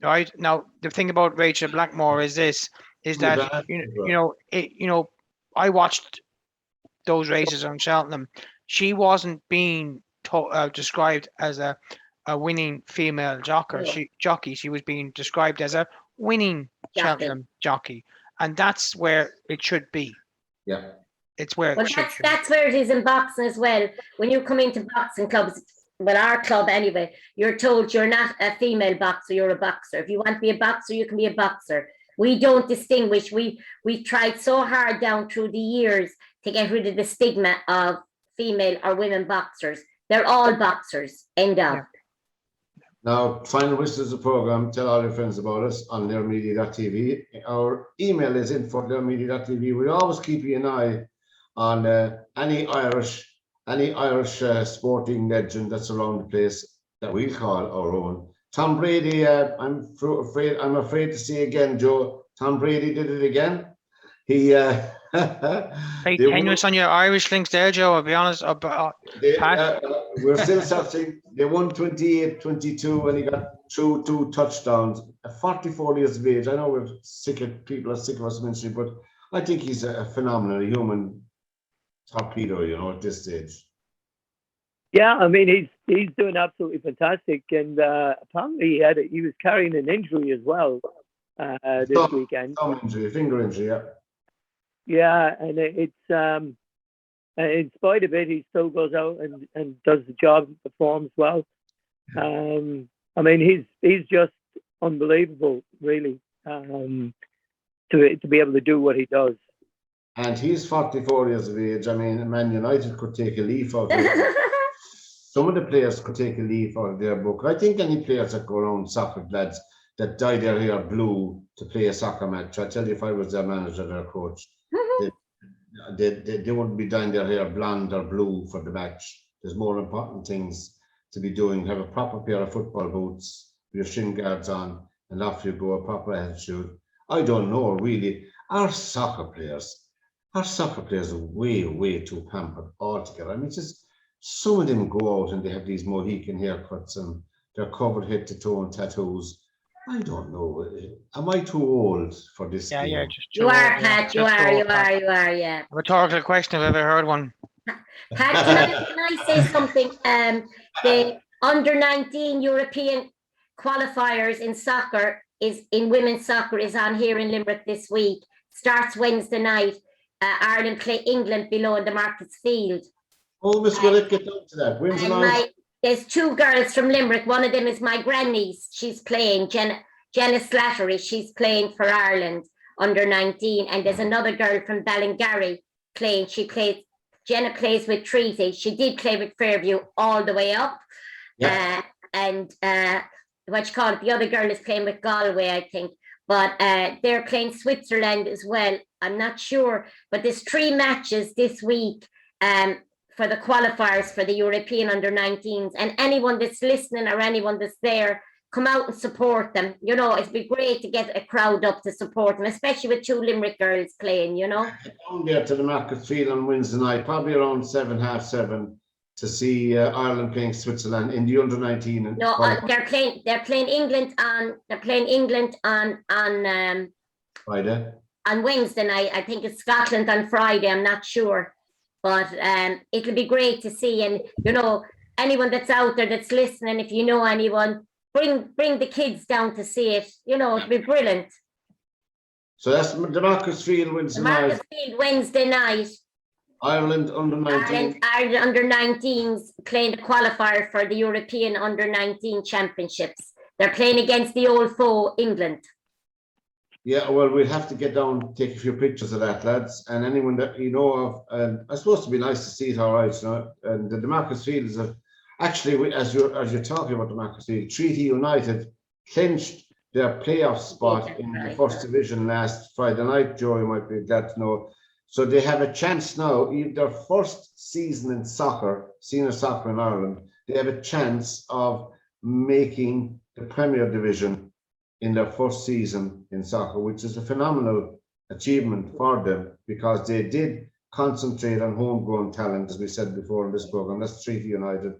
Right now, the thing about Rachel Blackmore is that I watched those races on Cheltenham. She wasn't being described as a winning female jockey. She was being described as a winning Cheltenham jockey, and that's where it should be. Yeah, it's where. Well, that's where it is in boxing as well. When you come into boxing clubs. Well, our club anyway, you're told you're not a female boxer, you're a boxer. If you want to be a boxer, you can be a boxer. We don't distinguish. We've tried so hard down through the years to get rid of the stigma of female or women boxers. They're all boxers. End of. Now, final wishes of the program. Tell all your friends about us on learmedia.tv. Our email is info@learmedia.tv. We're always keeping an eye on any Irish sporting legend that's around the place that we call our own. Tom Brady, I'm afraid to see again, Joe. Tom Brady did it again. He very tenuous on your Irish links there, Joe. I'll be honest. We're still searching. They won 28-22 and he got through 2 touchdowns at 44 years of age. I know people are sick of us mentioning, but I think he's a phenomenal human torpedo, you know, at this stage. Yeah, I mean, he's doing absolutely fantastic, and apparently he was carrying an injury as well this weekend. Thumb injury, finger injury, yeah. Yeah, and it's in spite of it, he still goes out and does the job and performs well. I mean, he's just unbelievable, really, to be able to do what he does. And he's 44 years of age. I mean, Man United could take a leaf out of it. Some of the players could take a leaf out of their book. I think any players that go around, soccer lads, that dye their hair blue to play a soccer match, I tell you, if I was their manager, their coach, they wouldn't be dyeing their hair blonde or blue for the match. There's more important things to be doing. Have a proper pair of football boots, with your shin guards on, and off you go, a proper attitude. I don't know, really. Our soccer players are way too pampered altogether. I mean, just some of them go out and they have these Mohican haircuts and they're covered head to toe in tattoos. I don't know. Am I too old for this? Yeah, game? You are, Pat. You are. Yeah. Rhetorical question. I've ever heard one. Pat, can I say something? The under-19 European qualifiers in soccer is in women's soccer is on here in Limerick this week. Starts Wednesday night. Ireland play England below in the Markets Field. Oh, Miss Willett, get down to that. Wednesday night. There's two girls from Limerick. One of them is my grandniece. She's playing, Jenna Slattery. She's playing for Ireland under 19. And there's another girl from Ballingarry playing. Jenna plays with Treaty. She did play with Fairview all the way up. Yeah. What you call it, the other girl is playing with Galway, I think. But they're playing Switzerland as well. I'm not sure. But there's 3 matches this week for the qualifiers for the European under-19s. And anyone that's listening or anyone that's there, come out and support them. You know, it'd be great to get a crowd up to support them, especially with 2 Limerick girls playing, you know. Down there to the Markets Field on Wednesday night, probably around 7, half 7, to see Ireland playing Switzerland in the under-19. No, they're playing England on Friday. On Wednesday night. I think it's Scotland on Friday. I'm not sure, but it'll be great to see. And you know, anyone that's out there that's listening, if you know anyone, bring the kids down to see it. You know, it'll be brilliant. So that's the Markets Field Wednesday night. Markets Field Wednesday night. Ireland under-19. Ireland under-19s playing the qualifier for the European under-19 championships. They're playing against the old foe, England. Yeah, well, we'll have to get down, take a few pictures of that, lads. And anyone that you know of, and I suppose to be nice to see it, all right. You know, and the Markets Field is actually, as you're talking about the Markets Field, Treaty United clinched their playoff spot in the first division last Friday night. Joe, you might be glad to know. So they have a chance now, in their first season in soccer, senior soccer in Ireland, they have a chance of making the Premier Division in their first season in soccer, which is a phenomenal achievement for them, because they did concentrate on homegrown talent, as we said before in this program. That's Treaty United.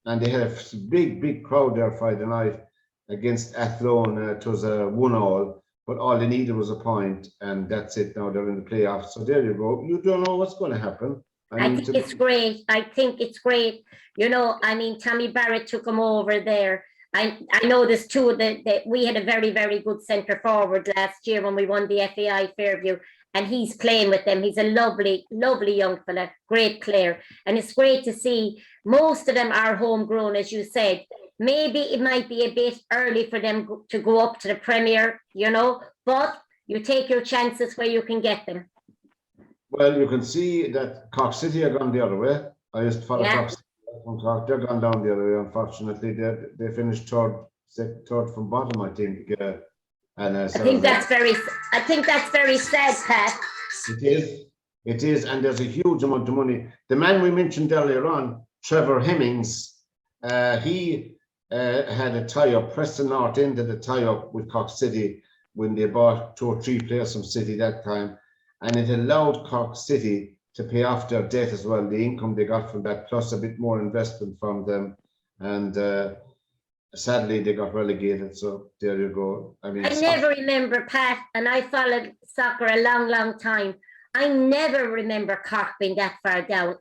And they had a big crowd there Friday night against Athlone. It was a 1-1. But all they needed was a point, and that's it. Now they're in the playoffs. So there you go. You don't know what's going to happen. I think it's great. I think it's great. You know, I mean, Tommy Barrett took him over there. I know there's 2 that we had a very, very good centre forward last year when we won the FAI Fairview, and he's playing with them. He's a lovely young fella, great player. And it's great to see most of them are homegrown, as you said. Maybe it might be a bit early for them to go up to the Premier, you know, but you take your chances where you can get them. Well, you can see that Cork City are gone the other way. I used to follow Cork City from Cork. They're gone down the other way, unfortunately. They finished third from bottom, I think. I think that's very sad, Pat. It is, and there's a huge amount of money. The man we mentioned earlier on, Trevor Hemmings, he had a tie-up. Preston North End had a tie-up with Cork City when they bought 2 or 3 players from City that time, and it allowed Cork City to pay off their debt as well, the income they got from that, plus a bit more investment from them. And sadly, they got relegated. So there you go. I mean, I never remember, Pat, and I followed soccer a long time. I never remember Cork being that far down,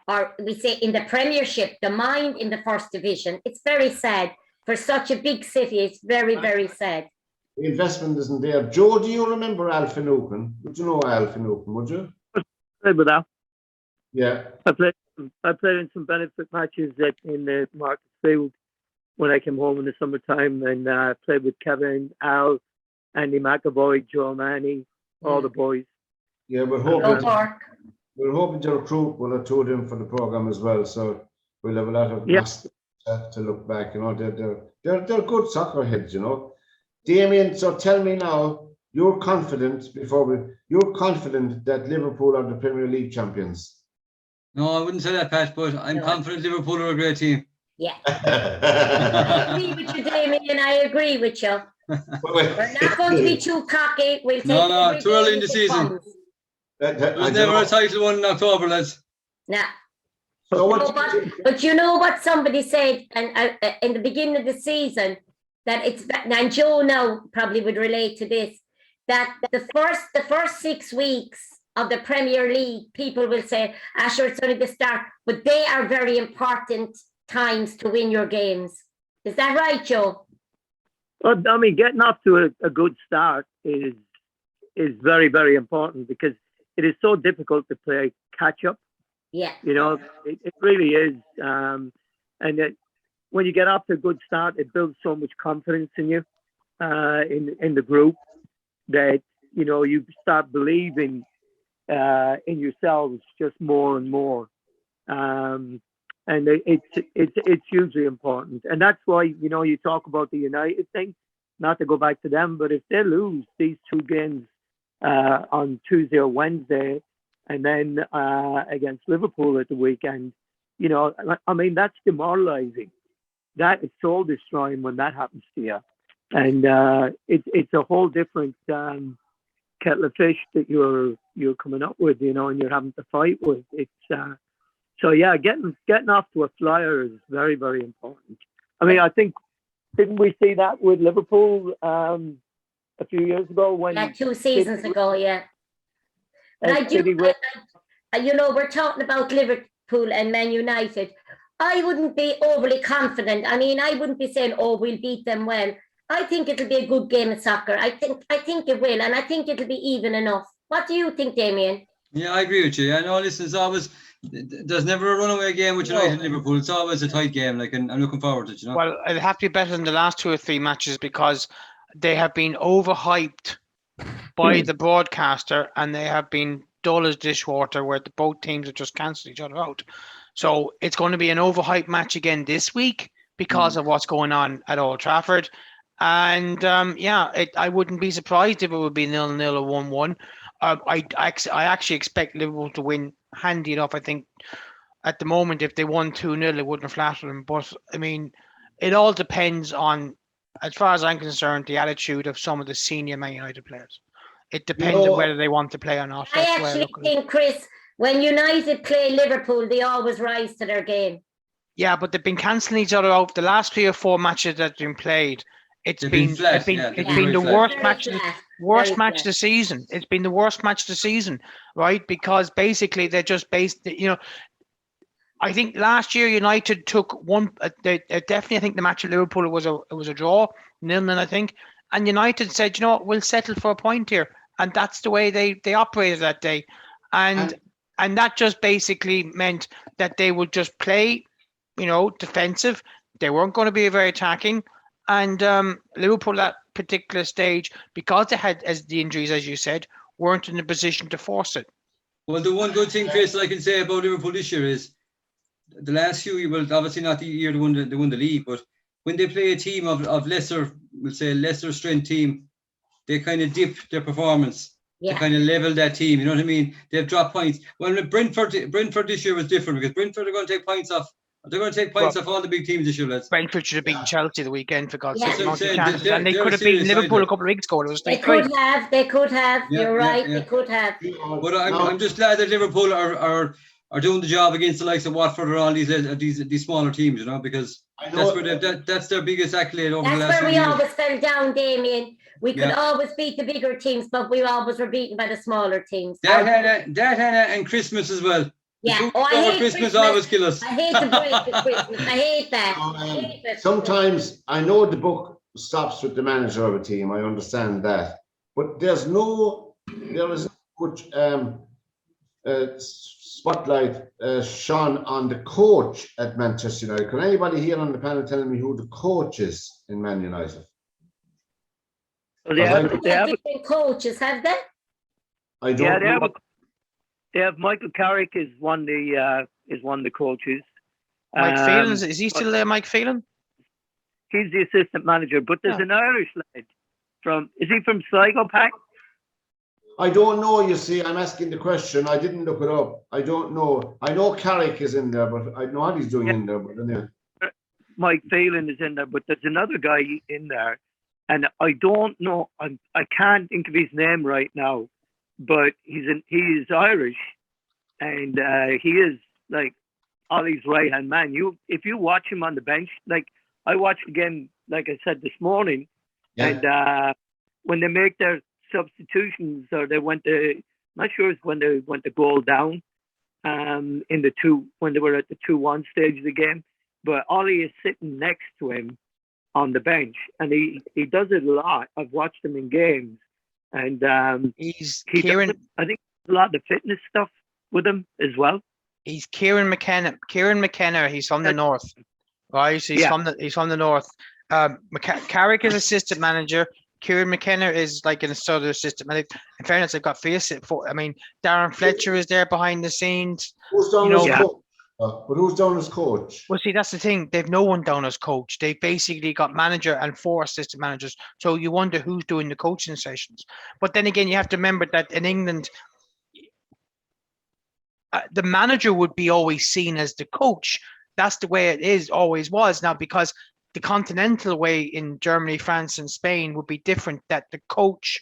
or we say in the Premiership, the mind in the first division. It's very sad for such a big city. It's very, very sad. The investment isn't there. Joe, do you remember Al Finucane? Would you know Al Finucane, would you? I played with Al. Yeah. I played in some benefit matches in the Markets Field when I came home in the summertime, and played with Kevin, Al, Andy McAvoy, Joe Manny, all the boys. Yeah, we're hoping to recruit 1 or 2 of them for the program as well. So we'll have a lot of to look back. You know, they're good soccer heads. You know, Damien. So tell me now, you're confident that Liverpool are the Premier League champions? No, I wouldn't say that, Pat. But I'm confident Liverpool are a great team. Yeah. I agree with you, Damien. I agree with you. We're not going to be too cocky. We'll take too early in the season. There's never a title won in October, lads. Nah. But you know what somebody said and in the beginning of the season, that it's, and Joe now probably would relate to this, that the first 6 weeks of the Premier League, people will say, sure, it's only the start, but they are very important times to win your games. Is that right, Joe? Well, I mean, getting off to a good start is very, very important because it is so difficult to play catch up. Yeah. You know, it really is. When you get off to a good start, it builds so much confidence in you, in the group, that you start believing in yourselves just more and more. And it's hugely important, and that's why you talk about the United thing. Not to go back to them, but if they lose these two games on Tuesday or Wednesday, and then against Liverpool at the weekend, I mean, that's demoralising. That is soul destroying when that happens to you, and it's a whole different kettle of fish that you're coming up with, and you're having to fight with. So yeah, getting off to a flyer is very, very important. I mean, I think, didn't we see that with Liverpool a few years ago when? Yeah, 2 seasons ago, yeah. But we're talking about Liverpool and Man United. I wouldn't be overly confident. I mean, I wouldn't be saying, "Oh, we'll beat them well." I think it'll be a good game of soccer. I think it will, and I think it'll be even enough. What do you think, Damien? Yeah, I agree with you. I know, listen, there's never a runaway game with United and Liverpool. It's always a tight game, and I'm looking forward to it, Well, it'll have to be better than the last 2 or 3 matches because they have been overhyped by the broadcaster and they have been dull as dishwater where both teams have just cancelled each other out. So it's going to be an overhyped match again this week because of what's going on at Old Trafford. And I wouldn't be surprised if it would be 0-0 or 1-1. I actually expect Liverpool to win handy enough. I think at the moment, if they won 2-0, it wouldn't flatter them. But I mean, it all depends on, as far as I'm concerned, the attitude of some of the senior Man United players. It depends on whether they want to play or not. I actually think, Chris, when United play Liverpool, they always rise to their game. Yeah, but they've been cancelling each other out. The last 3 or 4 matches that have been played, it's been the worst match of the season. It's been the worst match of the season, right? Because basically they're just I think last year United took one. Definitely, I think the match at Liverpool was a draw, 0-0, I think. And United said, we'll settle for a point here, and that's the way they operated that day, and that just basically meant that they would just play, defensive. They weren't going to be very attacking. And Liverpool at that particular stage, because they had the injuries, as you said, weren't in a position to force it. Well, the one good thing, Chris, I can say about Liverpool this year is the last few, well, obviously not the year they won the league, but when they play a team of lesser, we'll say lesser strength team, they kind of dip their performance to kind of level that team. You know what I mean? They've dropped points. Well, Brentford this year was different because Brentford are going to take points off. They're going to take points off all the big teams this year, lads. Brentford should have beaten Chelsea the weekend for God's sake. And they could have beaten Liverpool a couple of weeks ago. They could have. You're right. They could have. But I'm just glad that Liverpool are doing the job against the likes of Watford or all these smaller teams, because that's their biggest accolade over the last few years. That's where we always fell down, Damien. We could always beat the bigger teams, but we always were beaten by the smaller teams. That and Christmas as well. Yeah, I hate Christmas always kill us. I hate the break of Christmas. I hate that. Sometimes I know the book stops with the manager of a team. I understand that, but there is much spotlight shone on the coach at Manchester United. Can anybody here on the panel tell me who the coach is in Man United? Well, they have different coaches, have they? I don't know. They have Michael Carrick is one of the coaches. Mike Phelan, is he still there, Mike Phelan? He's the assistant manager, but there's an Irish lad is he from Sligo, Pack? I don't know, you see, I'm asking the question. I didn't look it up. I don't know. I know Carrick is in there, but I know what he's doing in there. But Mike Phelan is in there, but there's another guy in there, and I don't know. I can't think of his name right now. But he is Irish, and he is like Ollie's right hand man. If you watch him on the bench, like I watched again, like I said this morning, and when they make their substitutions or they went to, I'm not sure it's when they went to goal down, when they were at the 2-1 stage of the game, but Ollie is sitting next to him, on the bench, and he does it a lot. I've watched him in games, and He's he Kieran. does, I think a lot of the fitness stuff with him as well. He's Kieran McKenna. Kieran McKenna. He's from the north, right? He's from the north. Carrick is assistant manager. Kieran McKenna is like an assistant manager. In fairness, they've got I mean, Darren Fletcher is there behind the scenes. Who's done as coach? But who's done as coach? Well, see, that's the thing. They've no one down as coach. They've basically got manager and 4 assistant managers. So you wonder who's doing the coaching sessions. But then again, you have to remember that in England, the manager would be always seen as the coach. That's the way it always was. Now, because the continental way in Germany, France, and Spain would be different, that the coach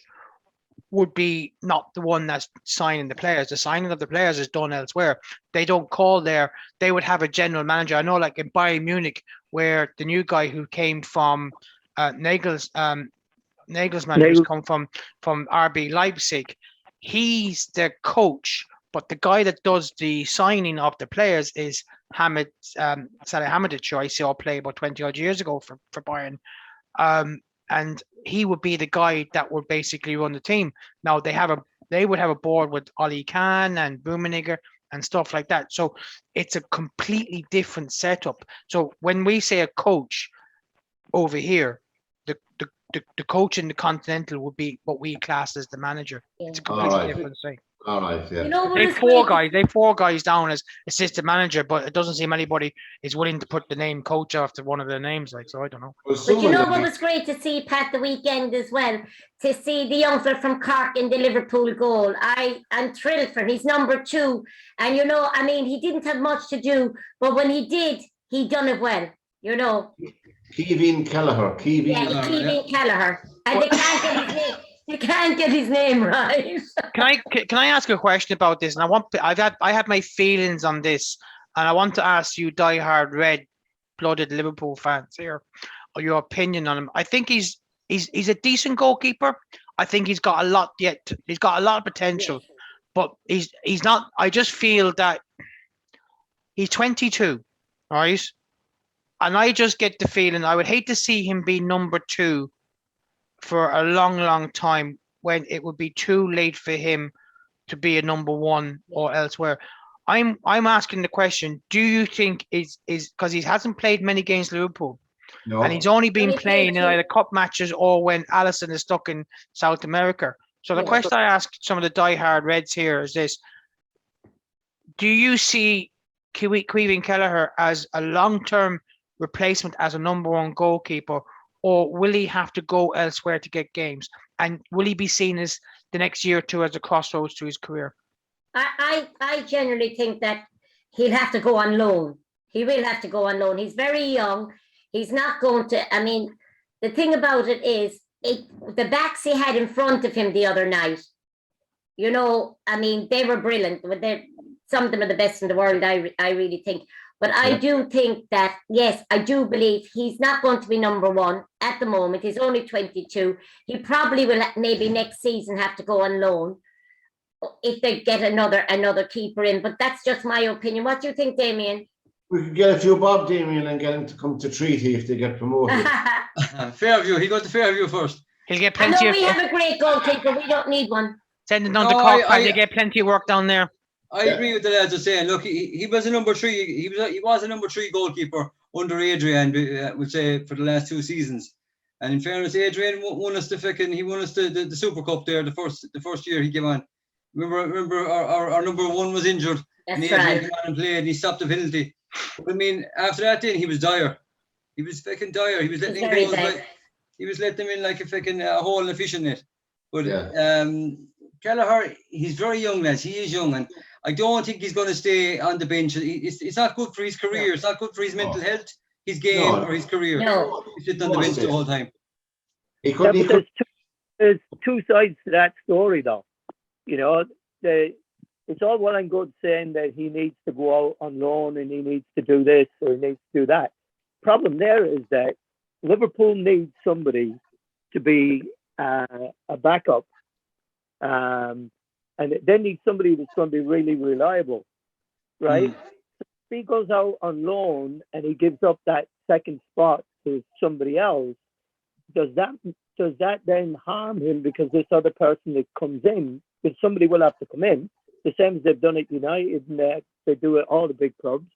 would be not the one that's signing the players. The signing of the players is done elsewhere. They don't call they would have a general manager. I know, like in Bayern Munich, where the new guy who came from Nagelsmann, who's come from RB Leipzig, he's the coach. But the guy that does the signing of the players is Salihamidzic, who I saw play about 20 odd years ago for Bayern. And he would be the guy that would basically run the team. Now they would have a board with Oli Kahn and Bummenigge and stuff like that. So it's a completely different setup. So when we say a coach over here, the coach in the continental would be what we class as the manager. It's a completely different thing. All right, yeah. You know, They have 4 guys down as assistant manager, but it doesn't seem anybody is willing to put the name coach after one of their names. Like, so I don't know. But you know what was great to see, Pat, the weekend as well, to see the young fella from Cork in the Liverpool goal. I'm thrilled for him. He's number 2. And, you know, I mean, he didn't have much to do, but when he did, he done it well, you know. Kevin Kelleher. Kevin Kelleher. And they can't get his name. You can't get his name right. Can I ask a question about this? And I have my feelings on this, and I want to ask you, diehard red-blooded Liverpool fans here, or your opinion on him. I think he's a decent goalkeeper. I think he's got a lot yet. He's got a lot of potential, but he's not. I just feel that he's 22, right? And I just get the feeling I would hate to see him be number 2 for a long time, when it would be too late for him to be a number 1 or elsewhere. I'm asking the question, do you think is because he hasn't played many games Liverpool, and he's only been playing in either cup matches or when Alisson is stuck in South America. So the question I ask some of the diehard Reds here is this: do you see Kevin Kelleher as a long-term replacement as a number 1 goalkeeper, or will he have to go elsewhere to get games? And will he be seen as the next year or 2 as a crossroads to his career? I generally think that he'll have to go on loan. He will have to go on loan. He's very young. He's not going to, I mean, the thing about it is, the backs he had in front of him the other night, you know, I mean, they were brilliant. Some of them are the best in the world, I really think. But I do think that, yes, I do believe he's not going to be number 1 at the moment. He's only 22. He probably will maybe next season have to go on loan if they get another keeper in. But that's just my opinion. What do you think, Damien? We could get a few Bob Damien and get him to come to Treaty if they get promoted. Fairview. He got to Fairview first. He'll get I plenty know of. we have a great goalkeeper. We don't need one. Send him down to Cork, and they get plenty of work down there. I agree with the lads are saying. Look, he was a number 3. He was a number 3 goalkeeper under Adrian. Would say for the last 2 seasons. And in fairness, Adrian won us the Super Cup there. The first year he came on. Remember our number 1 was injured. That's and Adrian right. came on and played. And he stopped the penalty. But I mean, after that, then he was dire. He was fucking dire. He was letting him in he was letting him in like a fucking hole in a fishing net. But Kelleher, he's very young, lads. He is young, and I don't think he's going to stay on the bench. It's not good for his career. No. It's not good for his mental health, his game, or his career. No. He's sitting on the bench the whole time. There's 2 sides to that story, though. You know, it's all well and good saying that he needs to go out on loan and he needs to do this or he needs to do that. Problem there is that Liverpool needs somebody to be a backup. And they need somebody that's going to be really reliable, right? If he goes out on loan and he gives up that second spot to somebody else, does that then harm him because this other person that comes in, because somebody will have to come in, the same as they've done at United, and they do it all the big clubs.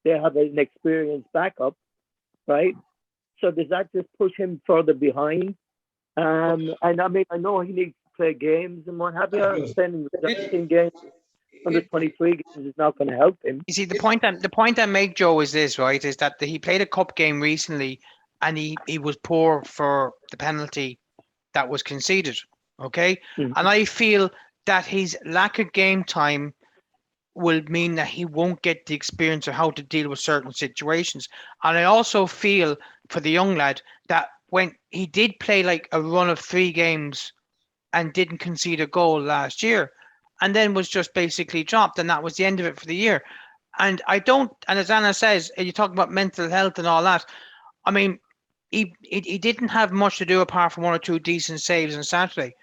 They have an experienced backup, right? So does that just push him further behind? And I mean, I know he needs to play games and what have you. Spending games, under 23 games is not going to help him. You see, the point I make, Joe, is this, right? Is that he played a cup game recently, and he was poor for the penalty that was conceded. Okay, Mhm. and I feel that his lack of game time will mean that he won't get the experience of how to deal with certain situations. And I also feel for the young lad that when he did play like a run of 3 games and didn't concede a goal last year, and then was just basically dropped, and that was the end of it for the year. And as Anna says, you talk about mental health and all that. I mean, he didn't have much to do apart from 1 or 2 decent saves on Saturday.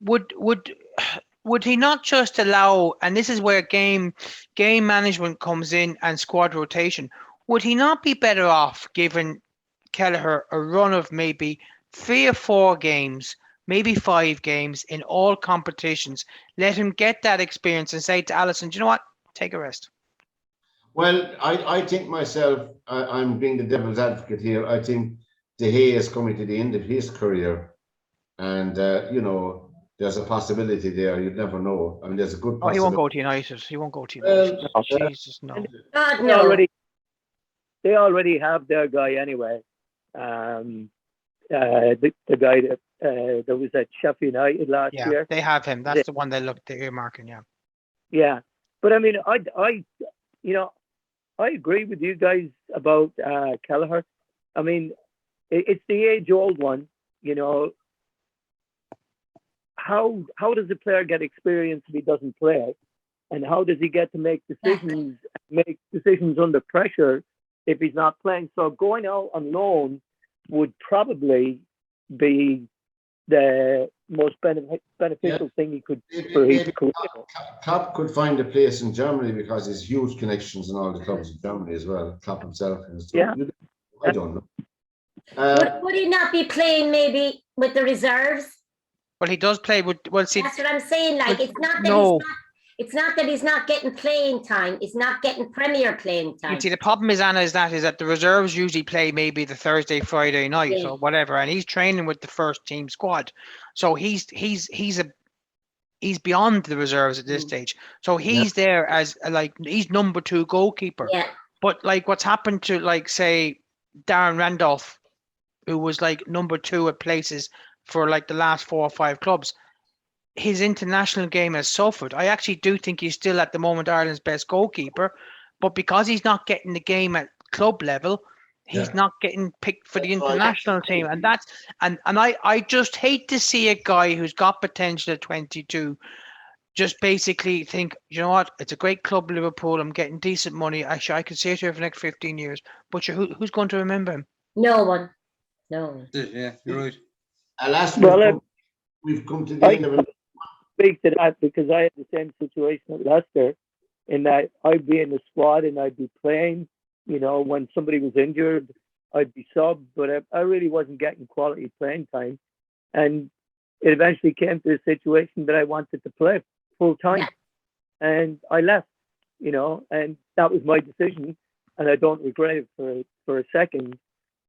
Would he not just allow, and this is where game management comes in and squad rotation, would he not be better off giving Kelleher a run of maybe 3 or 4 games, maybe 5 games in all competitions, let him get that experience and say to Allison, do you know what, take a rest? Well, I think myself, I'm being the devil's advocate here. I think De Gea is coming to the end of his career, and there's a possibility there. You'd never know. I mean, there's a good possibility. He won't go to United. He won't go to United. Jesus, no. God, no. They already have their guy anyway. The guy that was at Sheffield United last year. They have him. That's the one they're earmarking. Yeah, but I mean, I agree with you guys about Kelleher. I mean, it's the age-old one. How does the player get experience if he doesn't play, and how does he get to make decisions under pressure if he's not playing? So going out on loan would probably be the most beneficial thing he could for his career. Klopp could find a place in Germany because he's huge connections in all the clubs in Germany as well. Klopp himself. I don't know. Would he not be playing maybe with the reserves? Well, he does play with. Well, see, that's what I'm saying. Like, it's not that he's not getting playing time. It's not getting Premier playing time. You see, the problem is, Anna, is that the reserves usually play maybe the Thursday, Friday night or whatever, and he's training with the first team squad. So he's beyond the reserves at this stage. So he's there as he's number 2 goalkeeper. Yeah. But like what's happened to say Darren Randolph, who was like number 2 at places for like the last 4 or 5 clubs, his international game has suffered. I actually do think he's still at the moment Ireland's best goalkeeper, but because he's not getting the game at club level, he's not getting picked for the international team. And that's and I just hate to see a guy who's got potential at 22 just basically think, you know what, it's a great club, Liverpool, I'm getting decent money, I could stay here for the next 15 years. But who's going to remember him? No one. No. Yeah, you're right. We've come to the end of it. Speak to that because I had the same situation at Leicester, in that I'd be in the squad and I'd be playing. When somebody was injured, I'd be subbed, but I really wasn't getting quality playing time. And it eventually came to a situation that I wanted to play full time, and I left. And that was my decision, and I don't regret it for a second.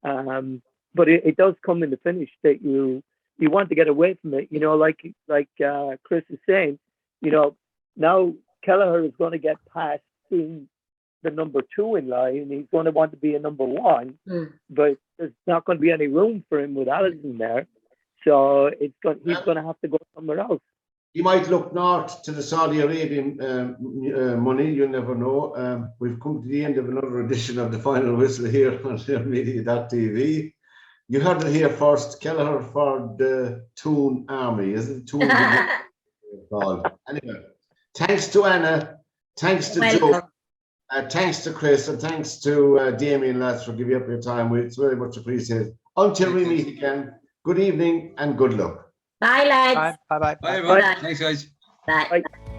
But it does come in the finish that you want to get away from it, like Chris is saying, now Kelleher is going to get past being the number 2 in line. He's going to want to be a number 1, but there's not going to be any room for him with Allison there. So he's going to have to go somewhere else. He might look north to the Saudi Arabian money. You never know. We've come to the end of another edition of the Final Whistle here on ep.20. You heard it here first. Kelleher for the Toon Army. Is it Toon? Anyway, thanks to Anna. Thanks to Joe. Thanks to Chris. And thanks to Damien, lads, for giving up your time. It's very much appreciated. Until we meet again, good evening and good luck. Bye, lads. Bye. Bye, everyone. Thanks, guys. Bye. Bye.